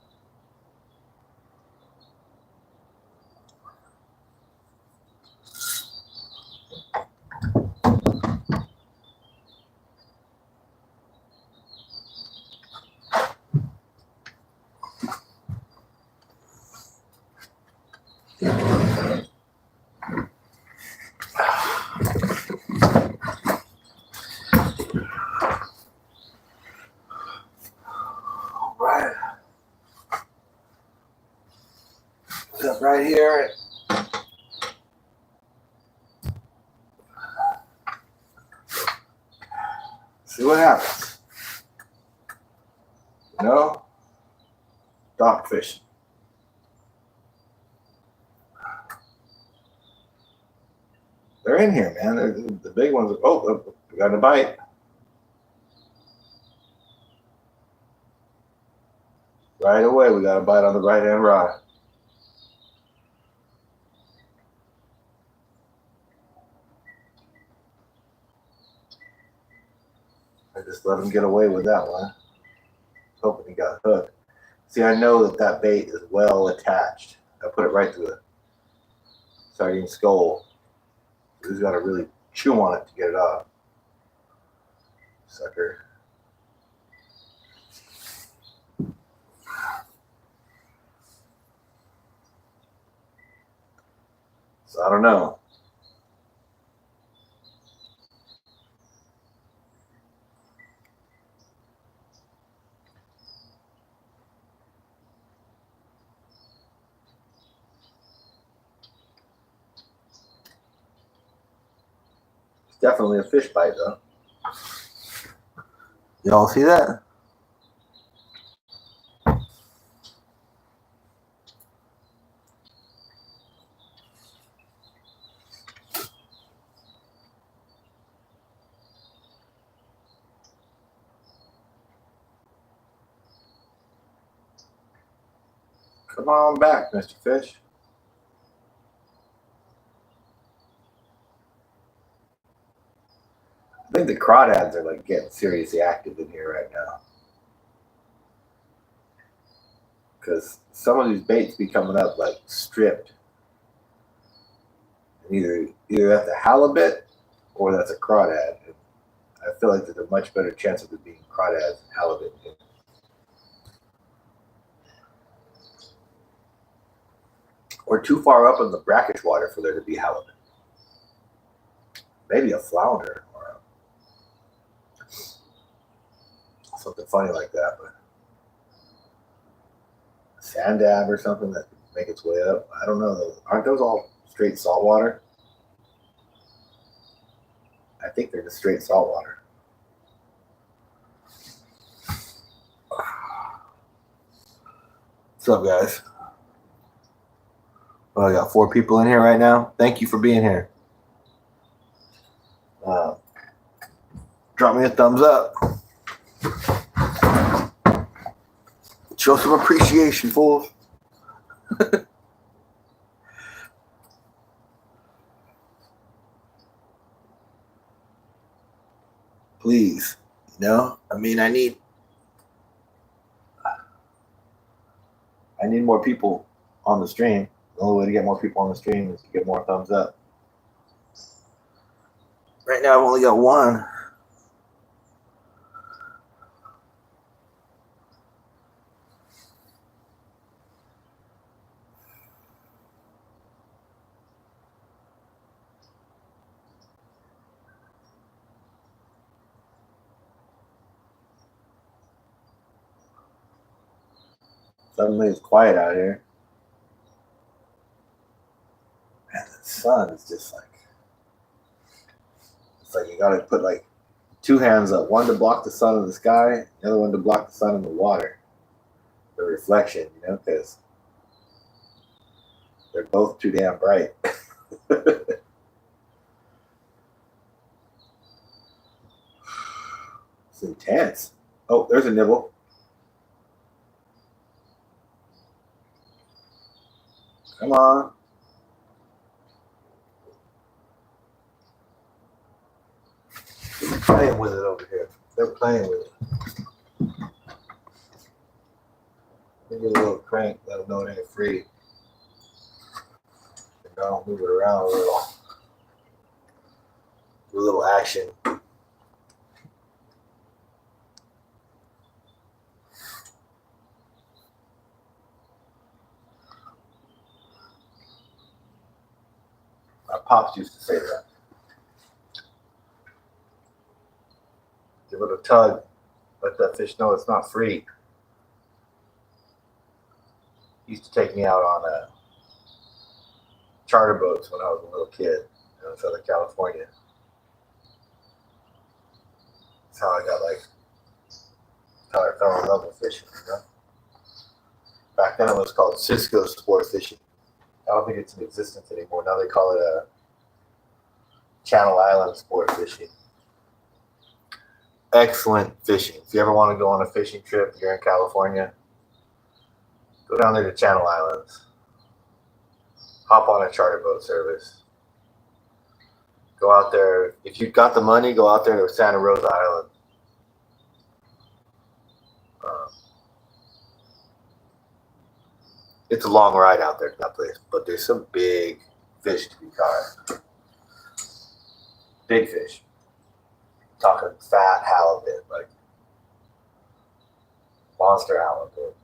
Right. Step right here. See what happens. You know? Dock fishing. They're in here, man. The big ones. Oh, we got a bite. Right away, we got a bite on the right hand rod. I just let him get away with that one. Hoping he got hooked. See, I know that bait is well attached. I put it right through the sardine skull. He's got to really chew on it to get it off. Sucker. So I don't know. It's definitely a fish bite, though. Y'all see that? Come on back, Mr. Fish. I think the crawdads are like getting seriously active in here right now. Because some of these baits be coming up like stripped. And either that's a halibut or that's a crawdad. And I feel like there's a much better chance of it being crawdads than halibut. We're too far up in the brackish water for there to be halibut. Maybe a flounder or something funny like that, but a sand dab or something that could make its way up. I don't know. Aren't those all straight saltwater? I think they're just straight saltwater. What's up, guys? Well, I got 4 people in here right now. Thank you for being here. Drop me a thumbs up. Show some appreciation, fools. Please. I mean, I need more people on the stream. The only way to get more people on the stream is to get more thumbs up. Right now, I've only got 1. Suddenly it's quiet out here. Man, the sun is just like, it's like you gotta put like 2 hands up, one to block the sun in the sky, the other one to block the sun in the water. The reflection, because they're both too damn bright. It's intense. Oh, there's a nibble. Come on. They're playing with it over here. They're playing with it. Give it a little crank, let them know it ain't free. And don't move it around a little. Do a little action. My pops used to say that. Give it a tug. Let that fish know it's not free. He used to take me out on charter boats when I was a little kid in Southern California. That's how I fell in love with fishing. Back then it was called Cisco sport fishing. I don't think it's in existence anymore. Now they call it Channel Island sport fishing. Excellent fishing. If you ever want to go on a fishing trip, you're in California, go down there to Channel Islands. Hop on a charter boat service. Go out there. If you've got the money, go out there to Santa Rosa Island. It's a long ride out there to that place, but there's some big fish to be caught. Big fish. Talking fat halibut, like monster halibut.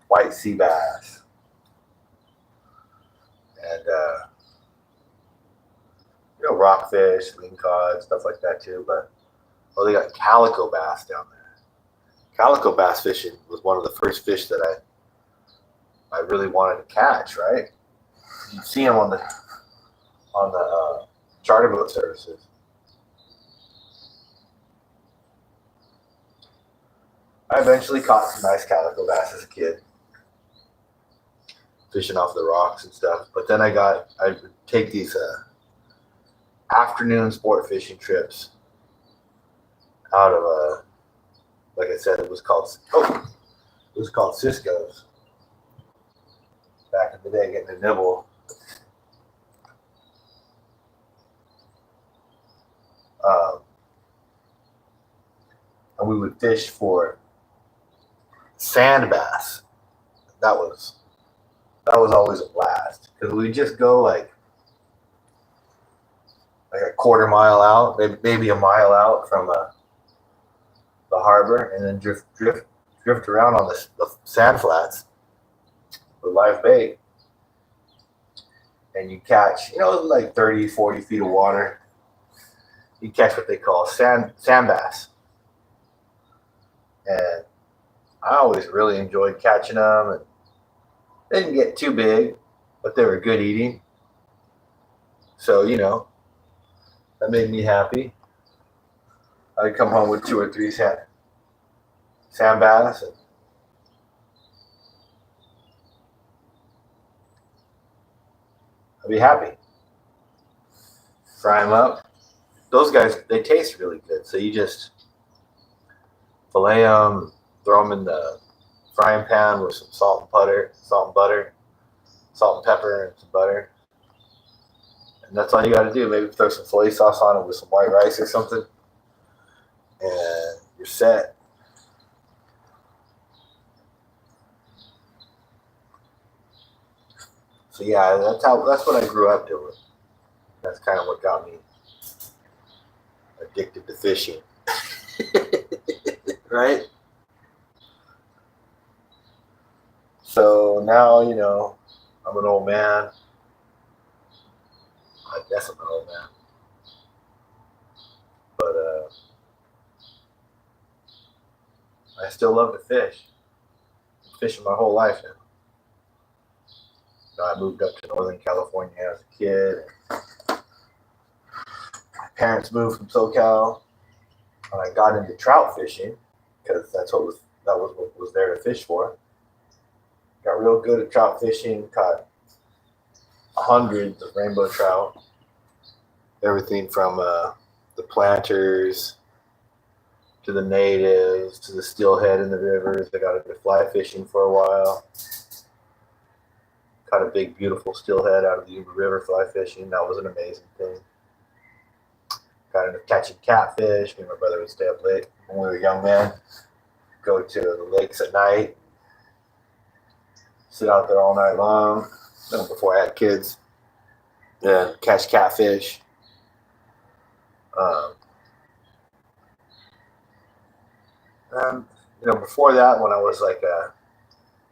White sea bass. And, rockfish, lingcod, stuff like that too. But, they got calico bass down there. Calico bass fishing was one of the first fish that I really wanted to catch, right? You see them on the charter boat services. I eventually caught some nice calico bass as a kid, fishing off the rocks and stuff. But then I would take these afternoon sport fishing trips out of like I said, it was called was called Cisco's. Back in the day, getting a nibble. And we would fish for sand bass. That was always a blast because we just go like a quarter mile out, maybe a mile out from the harbor, and then drift around on the sand flats with live bait, and you catch, like 30, 40 feet of water. You catch what they call sand bass, and I always really enjoyed catching them. And they didn't get too big, but they were good eating. So, that made me happy. I'd come home with 2 or 3 sand bass. And I'd be happy. Fry them up. Those guys, they taste really good. So you just fillet them, throw them in the frying pan with some salt and butter, salt and pepper, and some butter. And that's all you got to do. Maybe throw some filet sauce on it with some white rice or something, and you're set. So yeah, that's what I grew up doing. That's kind of what got me addicted to fishing. Right? So now, I'm an old man. I guess I'm an old man. But I still love to fish. I'm fishing my whole life now. I moved up to Northern California as a kid. My parents moved from SoCal, and I got into trout fishing because that was what was there to fish for. Got real good at trout fishing, caught hundreds of rainbow trout. Everything from the planters to the natives to the steelhead in the rivers. I got into fly fishing for a while. Caught a big, beautiful steelhead out of the Yuba River fly fishing. That was an amazing thing. Got into catching catfish. Me and my brother would stay up late when we were young men. Go to the lakes at night. Sit out there all night long. Before I had kids. And catch catfish. And before that, when I was like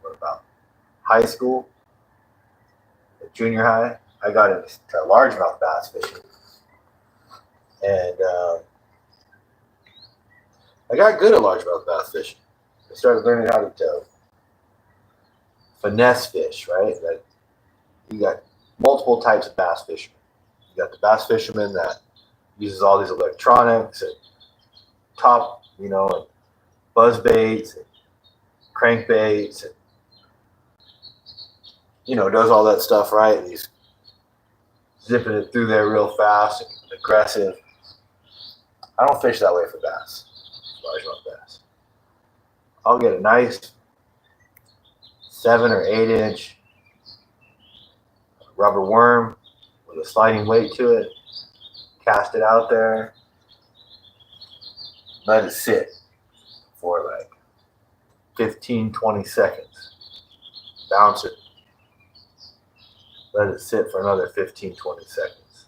about high school, junior high, I got into largemouth bass fishing, and I got good at largemouth bass fishing. I started learning how to finesse fish, right? Like you got multiple types of bass fishermen. You got the bass fisherman that uses all these electronics and and buzz baits and crankbaits and does all that stuff right, and he's zipping it through there real fast and aggressive. I don't fish that way for bass, largemouth bass. I'll get a nice 7 or 8 inch rubber worm with a sliding weight to it, cast it out there, let it sit for like 15, 20 seconds, bounce it, let it sit for another 15, 20 seconds,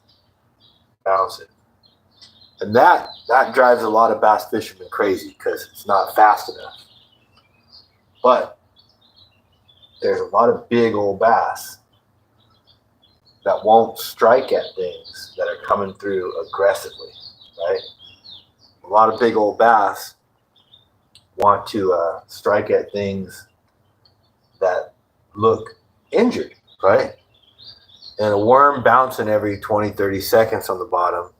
bounce it. And that drives a lot of bass fishermen crazy because it's not fast enough. But there's a lot of big old bass that won't strike at things that are coming through aggressively, right? A lot of big old bass want to strike at things that look injured, right? And a worm bouncing every 20, 30 seconds on the bottom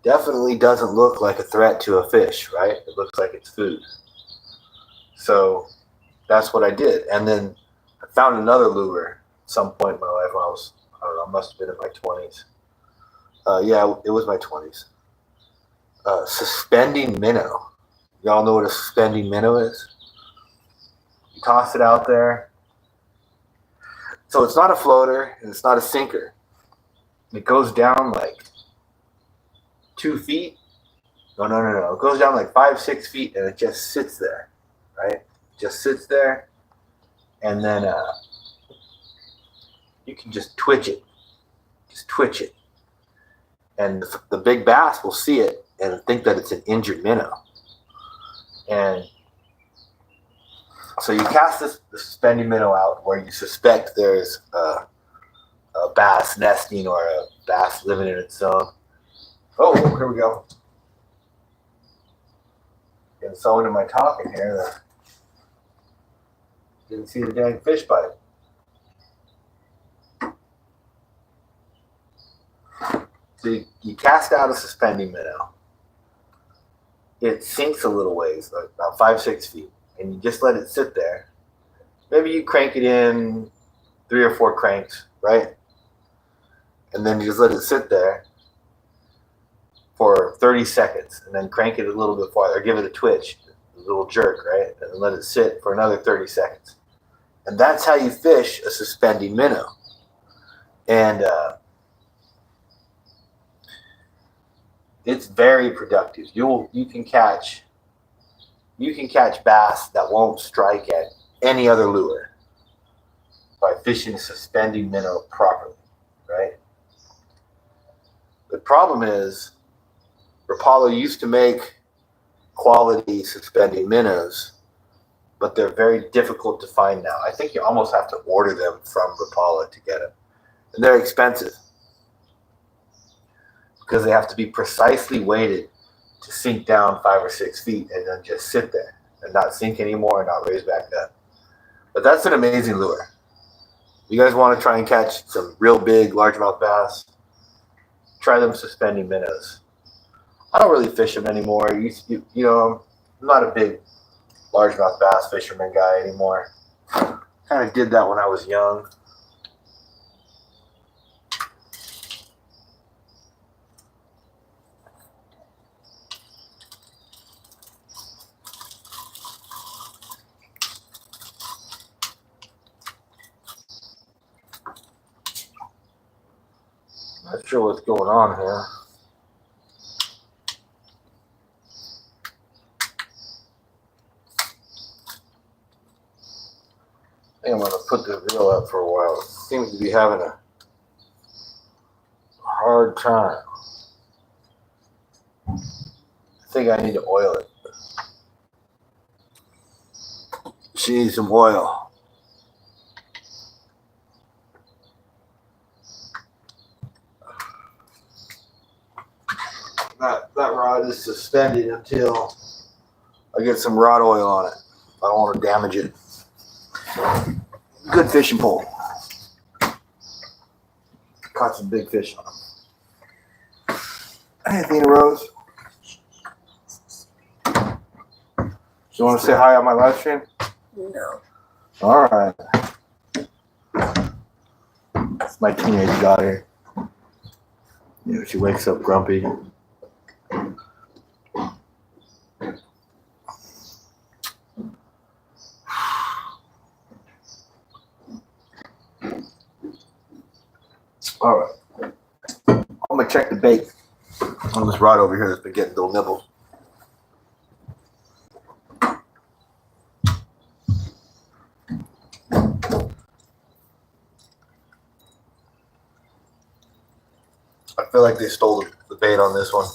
definitely doesn't look like a threat to a fish, right? It looks like it's food. So that's what I did. And then I found another lure at some point in my life when I must have been in my 20s. Yeah, it was my 20s. Suspending minnow. Y'all know what a suspending minnow is? You toss it out there. So it's not a floater and it's not a sinker. It goes down like 2 feet. No. It goes down like 5-6 feet and it just sits there, right? Just sits there, and then you can just twitch it. Just twitch it. And the big bass will see it and think that it's an injured minnow. And so you cast the suspended minnow out where you suspect there's a bass nesting or a bass living in its zone. Oh, here we go. Getting so into my talking here that didn't see the dang fish bite. So you cast out a suspending minnow. It sinks a little ways, like about 5-6 feet, and you just let it sit there. Maybe you crank it in 3 or 4 cranks, right? And then you just let it sit there for 30 seconds, and then crank it a little bit farther, give it a twitch, a little jerk, right? And then let it sit for another 30 seconds. And that's how you fish a suspending minnow. And it's very productive. You can catch bass that won't strike at any other lure by fishing a suspending minnow properly, right? The problem is Rapala used to make quality suspending minnows, but they're very difficult to find now. I think you almost have to order them from Rapala to get them. And they're expensive because they have to be precisely weighted to sink down 5 or 6 feet and then just sit there and not sink anymore and not raise back up. But that's an amazing lure. You guys want to try and catch some real big largemouth bass? Try them suspending minnows. I don't really fish them anymore. You know, I'm not a big largemouth bass fisherman guy anymore. Kind of did that when I was young. Not sure what's going on here. I think I'm going to put the reel up for a while. It seems to be having a hard time. I think I need to oil it. She needs some oil. That rod is suspended until I get some rod oil on it. I don't want to damage it. Good fishing pole. Caught some big fish on them. Hey, Athena Rose. You want to say hi on my live stream? No. All right. It's my teenage daughter. You know, she wakes up grumpy. All right. I'm gonna check the bait on this rod over here that's been getting little nibbles. I feel like they stole the bait on this one.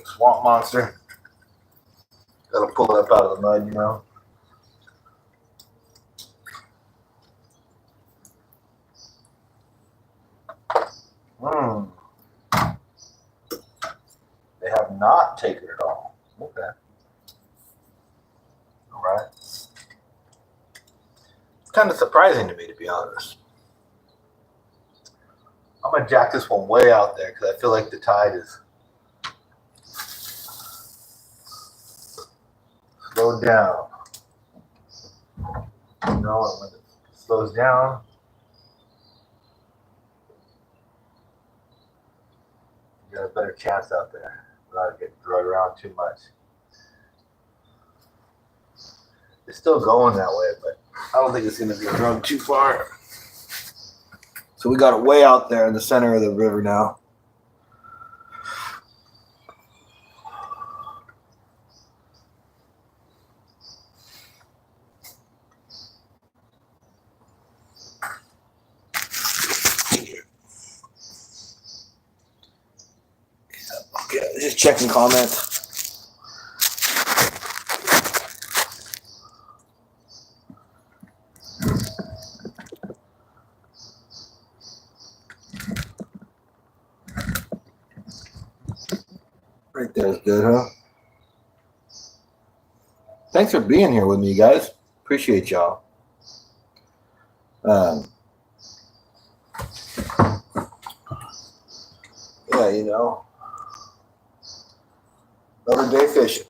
Swamp monster. Gotta pull it up out of the mud, you know. They have not taken it all. Okay. All right. It's kind of surprising to me, to be honest. I'm gonna jack this one way out there because I feel like the tide is slowed down. You know, and when it slows down, you got a better chance out there. not get drug around too much. It's still going that way, but I don't think it's going to be drug too far. So we got it way out there in the center of the river now. Okay, just checking comments. Right there's good, huh? Thanks for being here with me, guys. Appreciate y'all. Yeah, you know, another day fishing.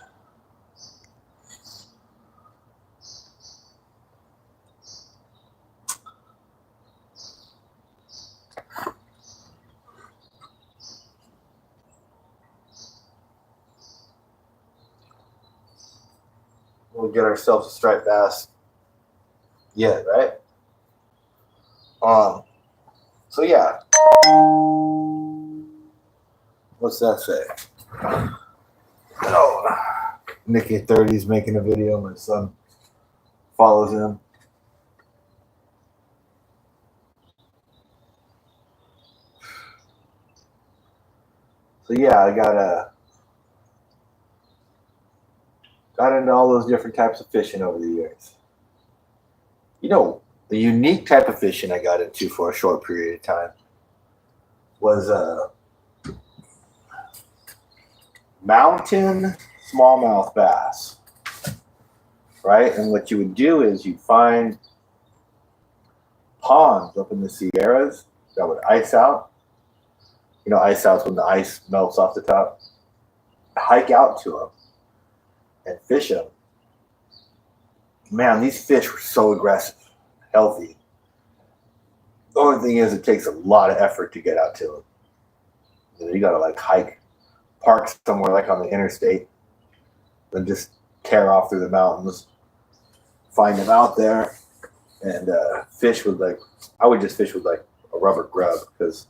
We'll get ourselves a striped bass. Yeah, right? So yeah. What's that say? Oh, Nicky 30's making a video. My son follows him. So yeah, I got into all those different types of fishing over the years. You know, the unique type of fishing I got into for a short period of time was mountain smallmouth bass, right? And what you would do is you'd find ponds up in the Sierras that would ice out. You know, ice out's when the ice melts off the top. Hike out to them and fish them. Man, these fish were so aggressive, healthy. The only thing is, it takes a lot of effort to get out to them. You know, you gotta like hike, park somewhere like on the interstate, then just tear off through the mountains, find them out there, and fish with like, I would just fish with like a rubber grub because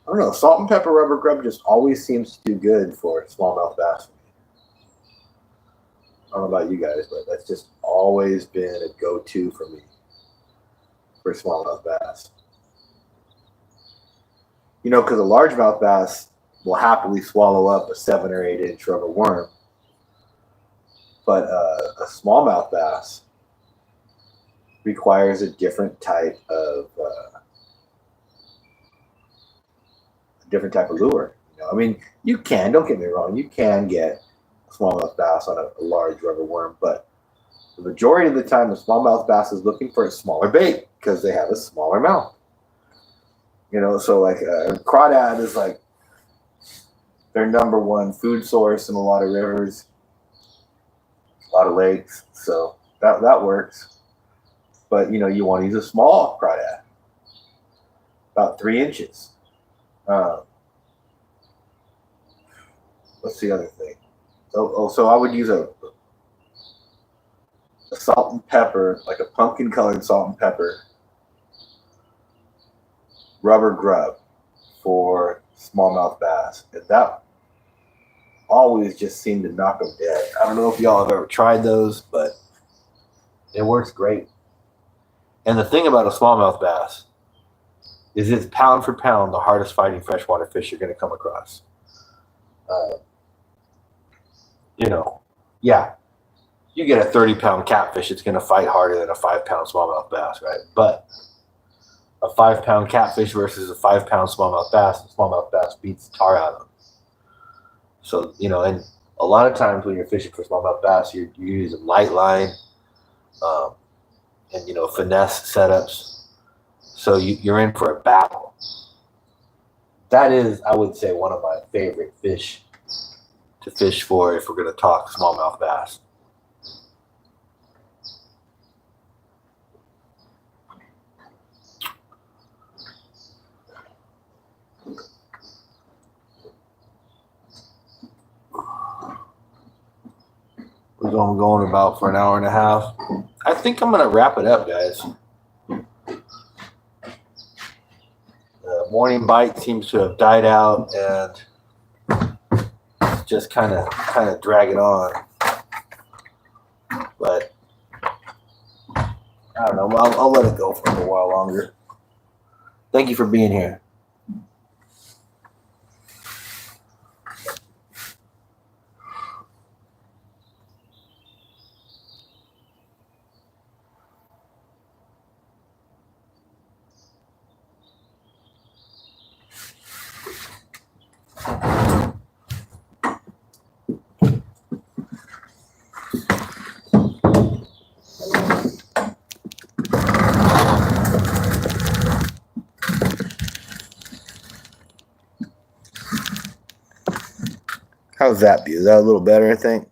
I don't know, salt and pepper rubber grub just always seems to do good for smallmouth bass. I don't know about you guys, but that's just always been a go-to for me for smallmouth bass. You know, because a largemouth bass will happily swallow up a 7 or 8 inch rubber worm, but a smallmouth bass requires a different type of lure. You know, I mean, you can, don't get me wrong, you can get a smallmouth bass on a large rubber worm, but the majority of the time, the smallmouth bass is looking for a smaller bait because they have a smaller mouth. You know, so like crawdad is like their number one food source in a lot of rivers, a lot of lakes. So that works. But you know, you want to use a small crawdad, about 3 inches. What's the other thing? So I would use a salt and pepper, like a pumpkin colored salt and pepper rubber grub for smallmouth bass. And that always just seemed to knock them dead. I don't know if y'all have ever tried those, but it works great. And the thing about a smallmouth bass is it's pound for pound the hardest fighting freshwater fish you're going to come across. You know, yeah, you get a 30-pound catfish, it's going to fight harder than a 5-pound smallmouth bass, right? But a 5-pound catfish versus a 5-pound smallmouth bass, the smallmouth bass beats the tar out of them. So, you know, and a lot of times when you're fishing for smallmouth bass, you're using light line and, you know, finesse setups. So you're in for a battle. That is, I would say, one of my favorite fish to fish for if we're going to talk smallmouth bass. I'm going about for an hour and a half. I think I'm gonna wrap it up, guys. The morning bite seems to have died out, and just kind of dragging on. But I don't know. I'll let it go for a little while longer. Thank you for being here. How's that view? Is that a little better, I think?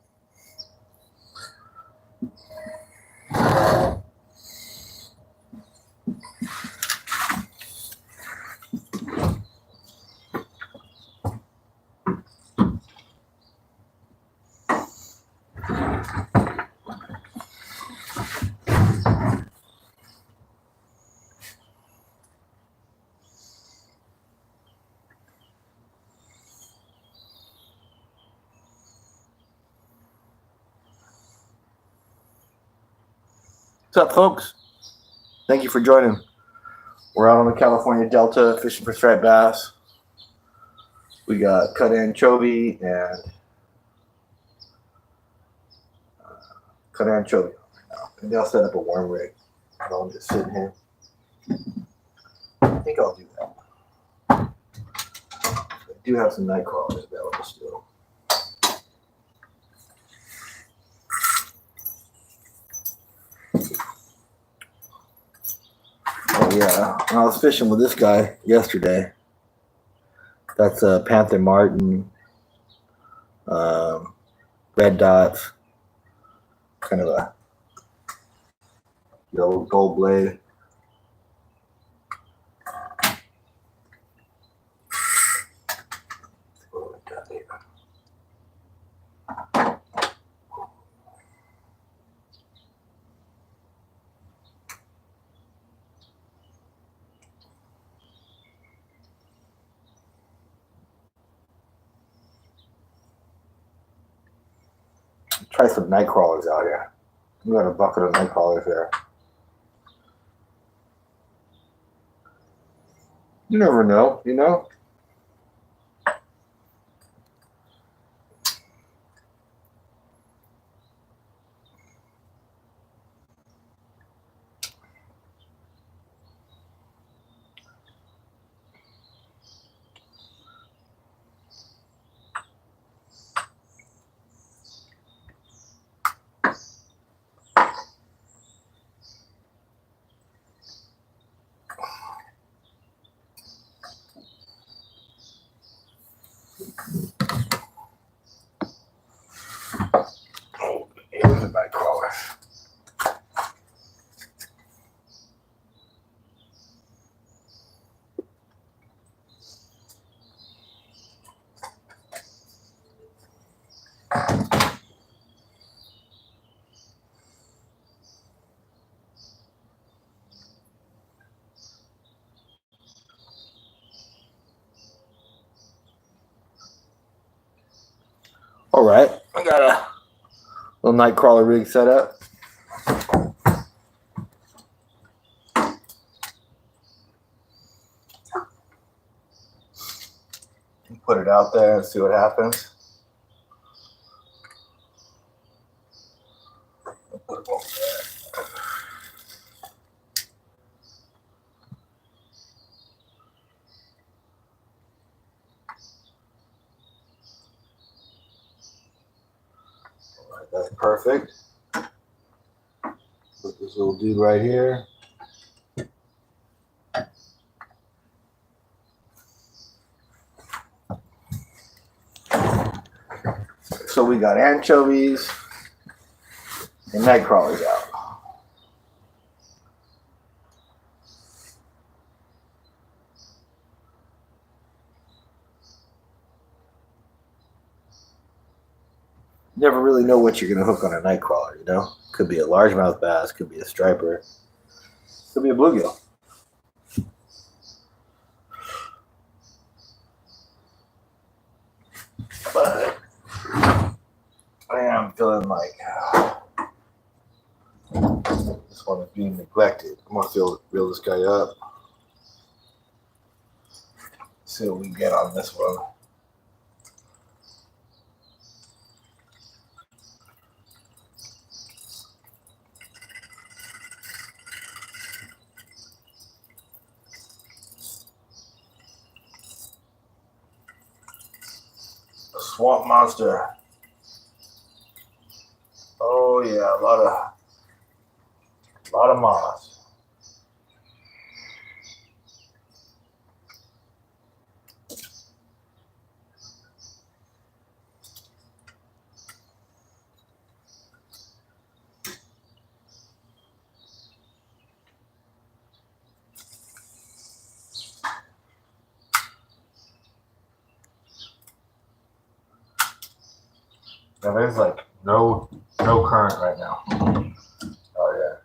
What's up, folks? Thank you for joining. We're out on the California Delta fishing for striped bass. We got cut anchovy and cut anchovy right now. Maybe I'll set up a worm rig. I'm just sitting here. I think I'll do that. I do have some night crawlers available still. Oh yeah, I was fishing with this guy yesterday. That's a Panther Martin, red dots, kind of a yellow gold blade. Try some night crawlers out here. We got a bucket of night crawlers there. You never know, you know? Oh, here's a night crawler. All right, I got a little night crawler rig set up. Put it out there and see what happens. Put it over there. All right, that's perfect. Put this little dude right here. So we got anchovies and night crawlers out. never really know what you're gonna hook on a night crawler. You know, could be a largemouth bass, could be a striper, could be a bluegill. But I am feeling like this one is being neglected. I'm gonna reel this guy up. See what we can get on this one. A swamp monster. Oh yeah, a lot of moss. Now there's like no current right now. Oh yeah.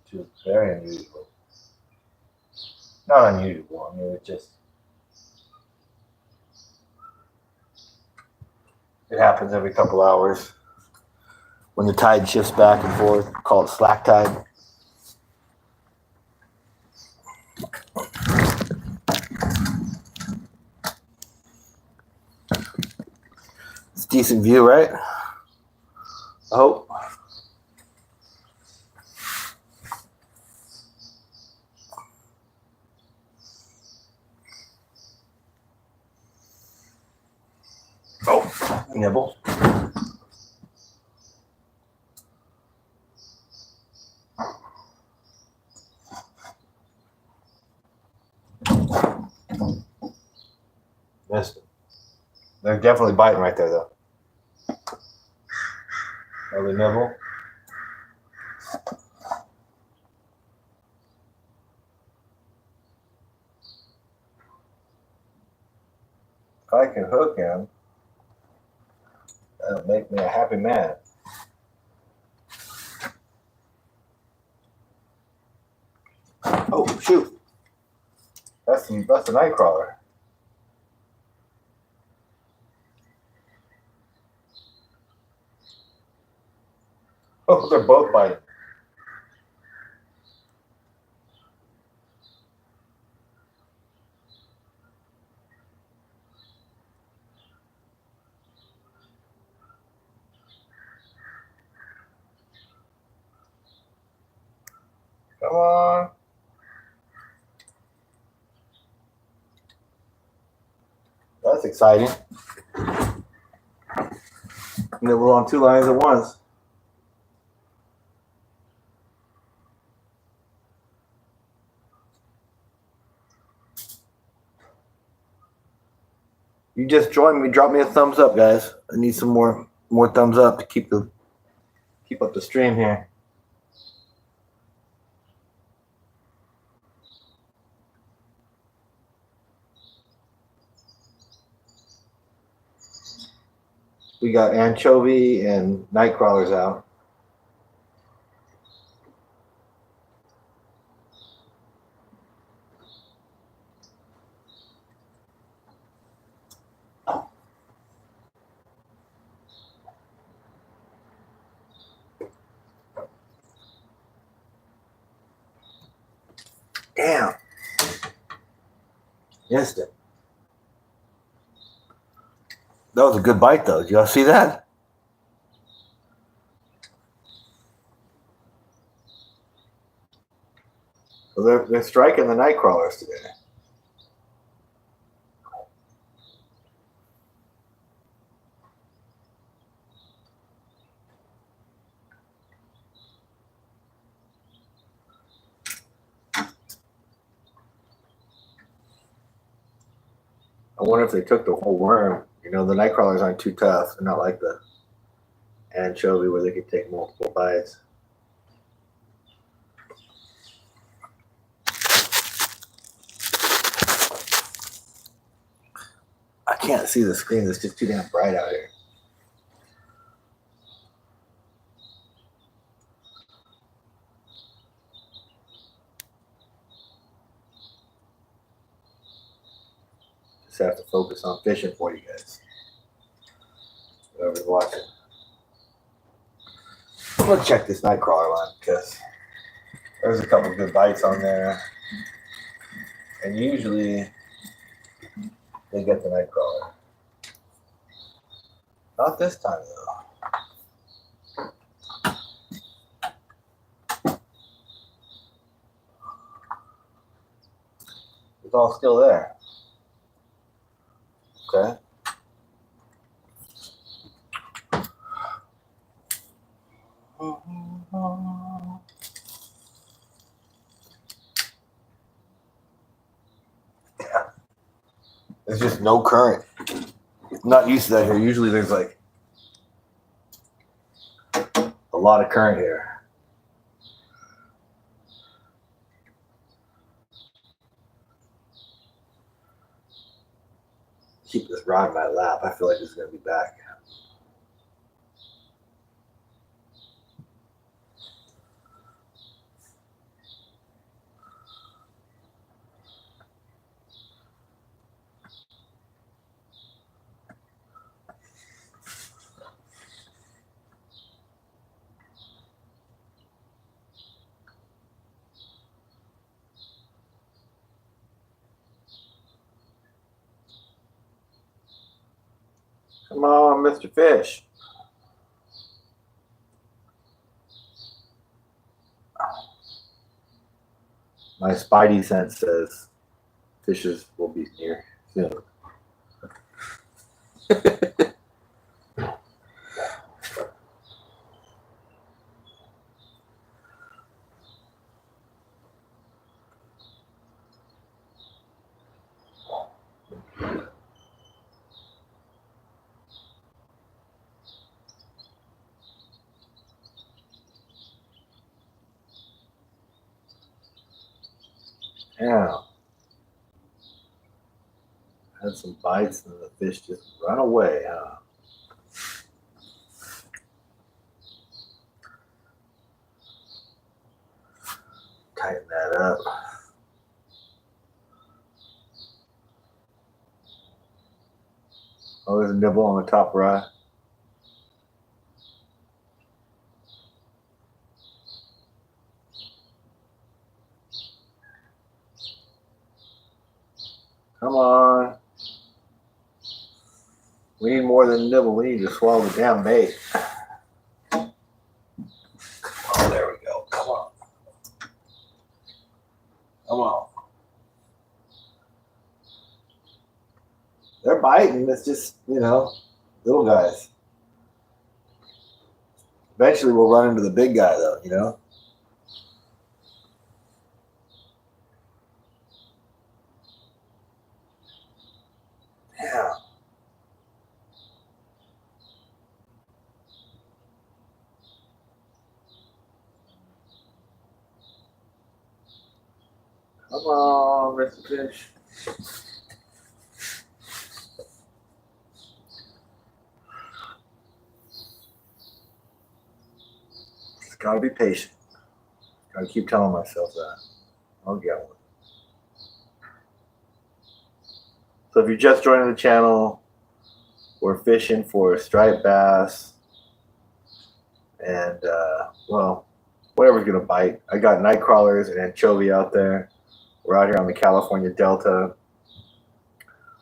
Which is very unusual. Not unusual, I mean it happens every couple hours. When the tide shifts back and forth, call it slack tide. It's a decent view, right? I hope. Oh, nibble. Missed it. They're definitely biting right there, though. Another nibble. If I can hook him, that'll make me a happy man. Oh, shoot. That's a night crawler. Oh, they're both biting. Come on. That's exciting. Nibble on two lines at once. You just joined me. Drop me a thumbs up, guys. I need some more thumbs up to keep up the stream here. We got anchovy and night crawlers out. Damn. Missed it. That was a good bite, though. Did y'all see that? So they're striking the night crawlers today. I wonder if they took the whole worm. You know, the night crawlers aren't too tough. They're not like the anchovy where they could take multiple bites. can't see the screen. It's just too damn bright out here. Just have to focus on fishing for you guys. Whoever's watching. I'm gonna check this Nightcrawler line because there's a couple good bites on there. And usually they get the Nightcrawler. Not this time though. It's all still there. Okay. There's just no current. I'm not used to that here. Usually there's like a lot of current here. Keep this rod in my lap. I feel like it's going to be back. Come on, Mr. Fish. My spidey sense says fishes will be near soon. Yeah. Had some bites and the fish just run away, huh? Tighten that up. Oh, there's a nibble on the top right. Come on. We need more than a nibble. We need to swallow the damn bait. Oh, there we go. Come on. Come on. They're biting. It's just, little guys. Eventually we'll run into the big guy though, Yeah. Come on, Mr. Fish. Just gotta be patient. Gotta keep telling myself that. I'll get one. So if you're just joining the channel, we're fishing for striped bass and, whatever's gonna bite. I got night crawlers and anchovy out there. We're out here on the California Delta.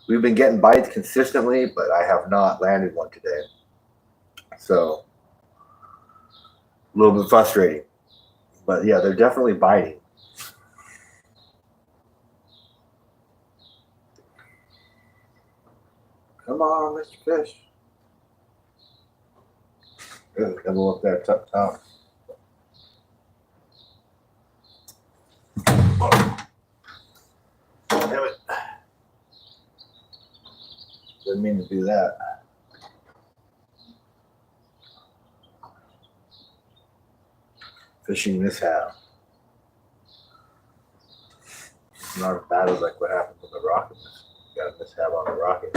We've been getting bites consistently, but I have not landed one today. So, a little bit frustrating. But yeah, they're definitely biting. Come on, Mr. Fish. There's a nibble up there, top. Damn it. Didn't mean to do that. Fishing mishap. It's not as bad as like what happened with the rocket. Got a mishap on the rocket.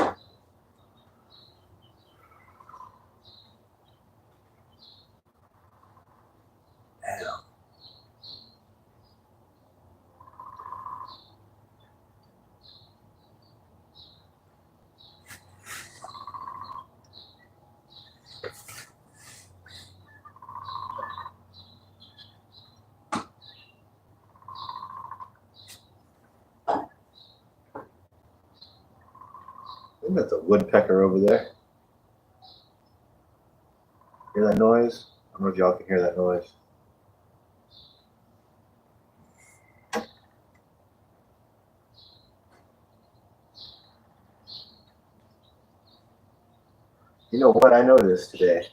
think that's a woodpecker over there. Hear that noise? I don't know if y'all can hear that noise. You know what I noticed today?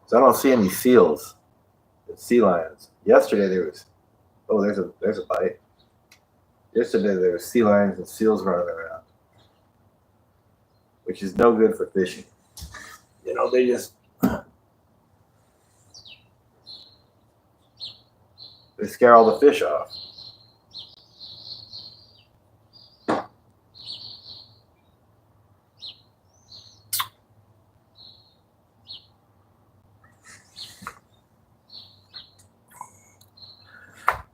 So I don't see any seals and sea lions. Yesterday there was, oh, there's a bite. Yesterday there were sea lions and seals running around, which is no good for fishing. You know, they scare all the fish off.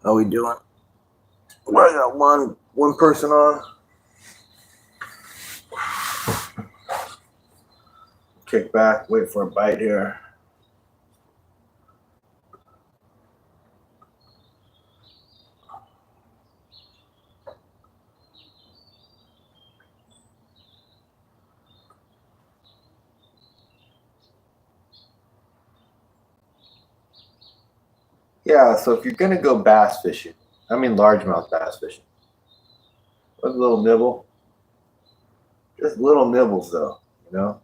How we doing? Well, I got one person on. Kick back, wait for a bite here. Yeah, so if you're gonna go bass fishing, I mean largemouth bass fishing, with a little nibble, just little nibbles though, you know.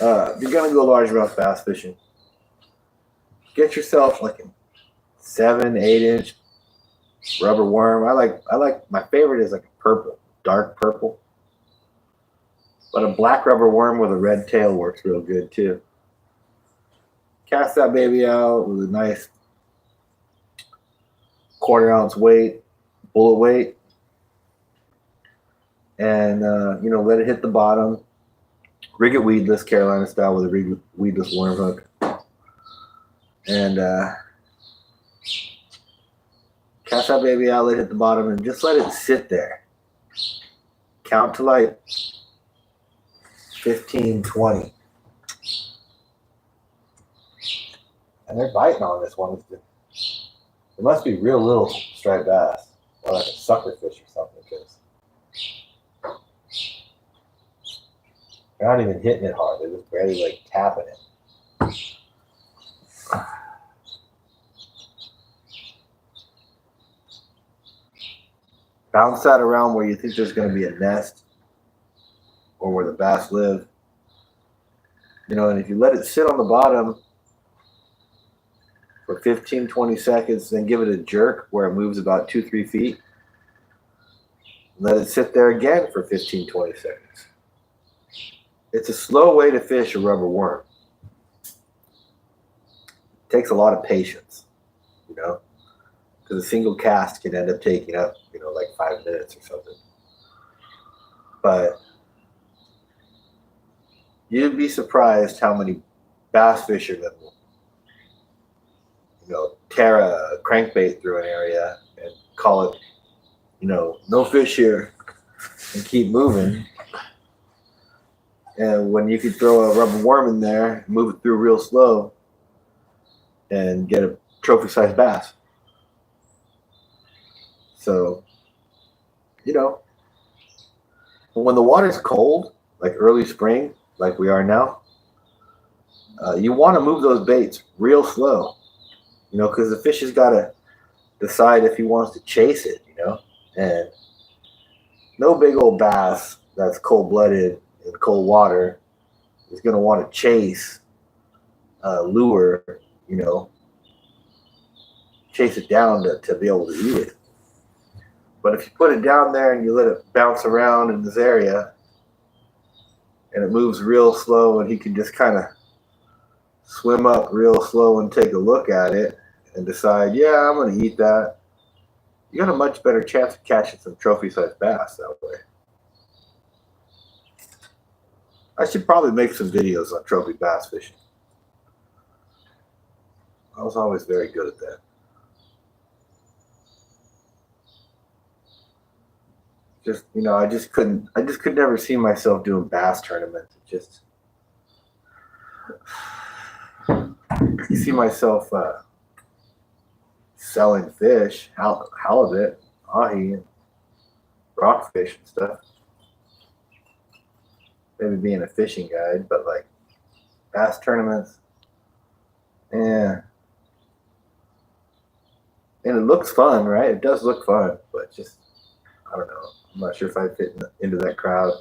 If you're gonna go largemouth bass fishing, get yourself like a 7-8 inch rubber worm. I like my favorite is like a purple, dark purple, but a black rubber worm with a red tail works real good too. Cast that baby out with a nice 1/4 ounce weight, bullet weight, and you know, let it hit the bottom. Rig it weedless, Carolina style, with a weedless worm hook, and cast that baby out, let it hit the bottom, and just let it sit there. Count to like 15, 20. And they're biting on this one. It must be real little striped bass, or like a sucker fish or something, because they're not even hitting it hard. They're just barely like tapping it. Bounce that around where you think there's going to be a nest or where the bass live. You know, and if you let it sit on the bottom for 15, 20 seconds, then give it a jerk where it moves about 2-3 feet. Let it sit there again for 15, 20 seconds. It's a slow way to fish a rubber worm. It takes a lot of patience, you know, because a single cast can end up taking up, you know, like 5 minutes or something. But you'd be surprised how many bass fishermen will, you know, tear a crankbait through an area and call it, you know, no fish here, and keep moving. And when you could throw a rubber worm in there, move it through real slow, and get a trophy-sized bass. So, you know, when the water's cold, like early spring, like we are now, you want to move those baits real slow. You know, because the fish has got to decide if he wants to chase it, you know. And no big old bass that's cold-blooded in cold water is going to want to chase a lure, you know, chase it down to be able to eat it. But if you put it down there and you let it bounce around in this area and it moves real slow and he can just kind of swim up real slow and take a look at it and decide, yeah, I'm going to eat that, you got a much better chance of catching some trophy-sized bass that way. I should probably make some videos on trophy bass fishing. I was always very good at that. Just, you know, I just could never see myself doing bass tournaments. It just, you see myself selling fish, halibut, ahi, and rockfish and stuff. maybe being a fishing guide, but like bass tournaments, yeah. And it looks fun, right? It does look fun, but just I don't know. I'm not sure if I fit into that crowd.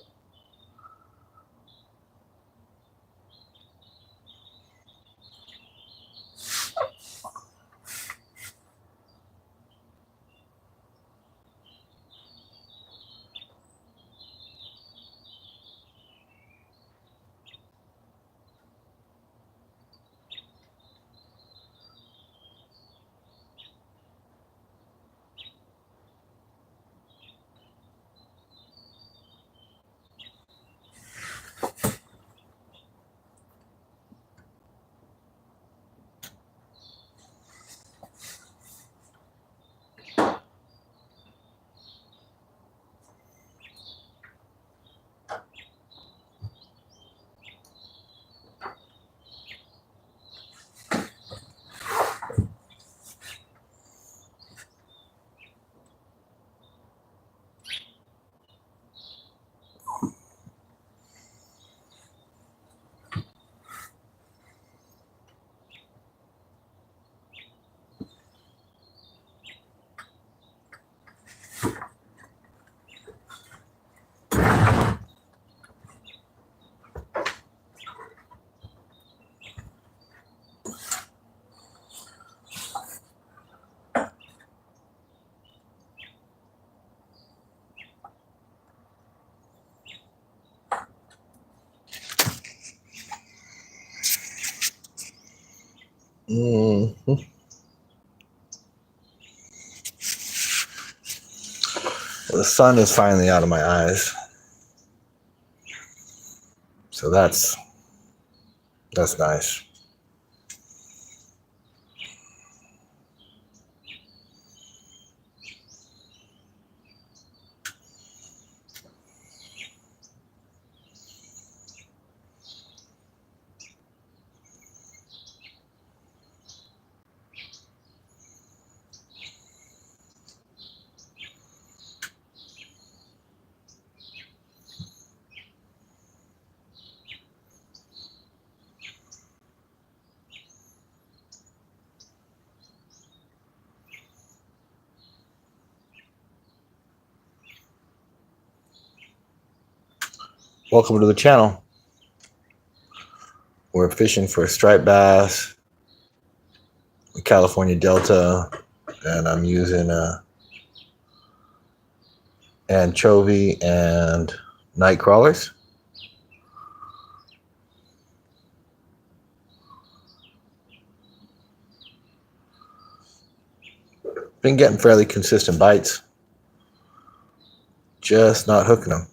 Mhm. The sun is finally out of my eyes, so that's nice. Welcome to the channel. We're fishing for striped bass, California Delta, and I'm using anchovy and night crawlers. Been getting fairly consistent bites, just not hooking them.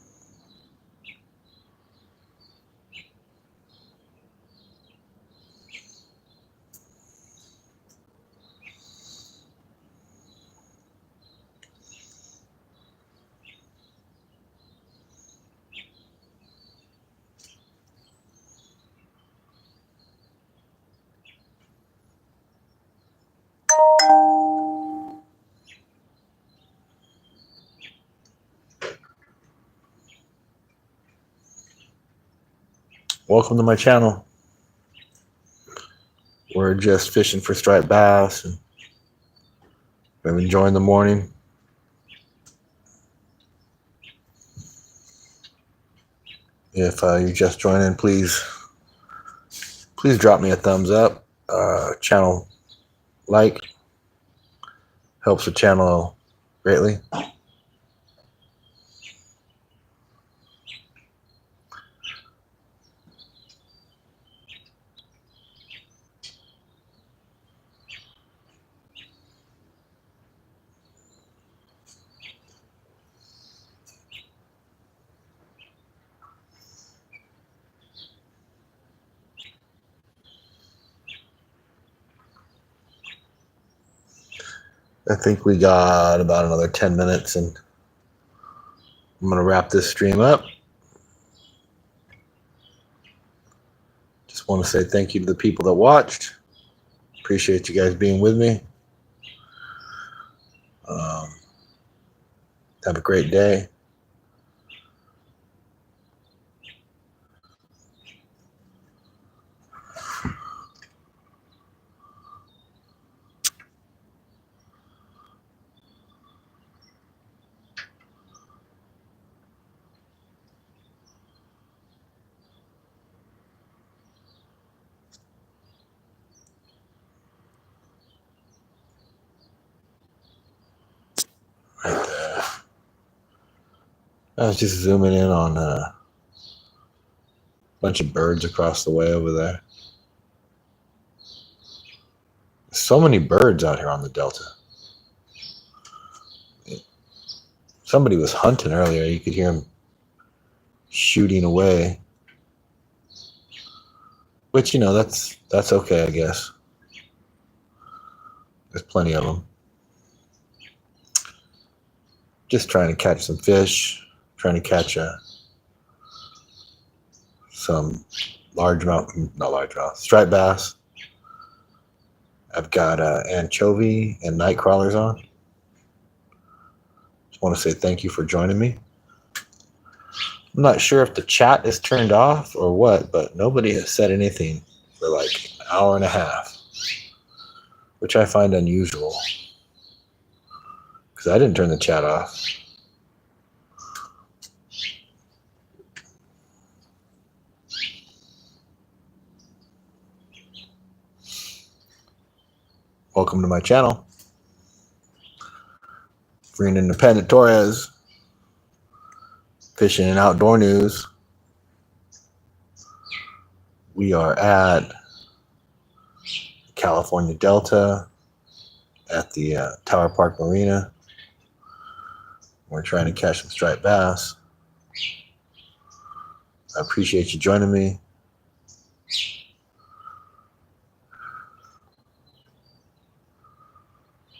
Welcome to my channel. We're just fishing for striped bass and been enjoying the morning. If you just joined in, please drop me a thumbs up. Channel like helps the channel greatly. I think we got about another 10 minutes and I'm going to wrap this stream up. Just want to say thank you to the people that watched. Appreciate you guys being with me. Have a great day. Right there. I was just zooming in on a bunch of birds across the way over there. So many birds out here on the Delta. Somebody was hunting earlier. You could hear him shooting away. Which, that's okay, I guess. There's plenty of them. Just trying to catch some fish. Trying to catch some largemouth, striped bass. I've got anchovy and night crawlers on. Just want to say thank you for joining me. I'm not sure if the chat is turned off or what, but nobody has said anything for like an hour and a half, which I find unusual because I didn't turn the chat off. Welcome to my channel. Free and Independent Torres. Fishing and outdoor news. We are at California Delta at the Tower Park Marina. We're trying to catch some striped bass. I appreciate you joining me.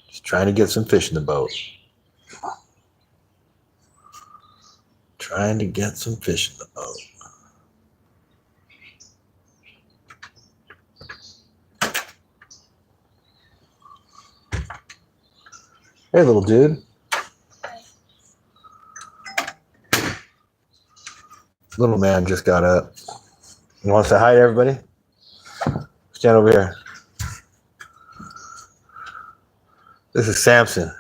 Just trying to get some fish in the boat. Trying to get some fish in the boat. Hey, little dude. Little man just got up. You want to say hi to everybody? Stand over here. This is Samson.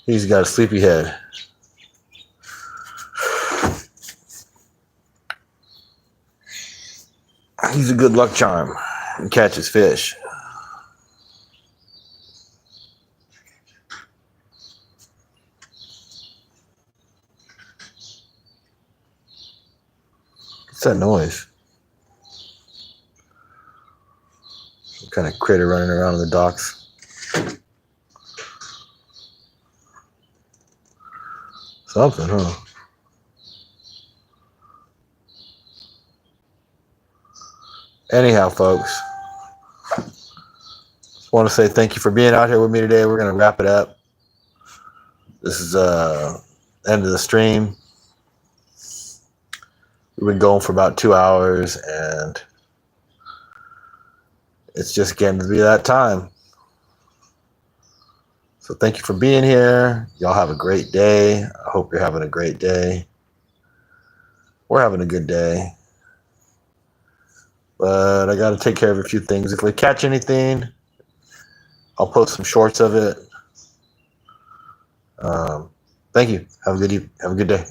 He's got a sleepy head. He's a good luck charm and catches fish. What's that noise? Some kind of critter running around on the docks. Something, huh? Anyhow, folks, just want to say thank you for being out here with me today. We're going to wrap it up. This is the end of the stream. We've been going for about 2 hours, and it's just getting to be that time. So thank you for being here. Y'all have a great day. I hope you're having a great day. We're having a good day. But I got to take care of a few things. If we catch anything, I'll post some shorts of it. Thank you. Have a good day.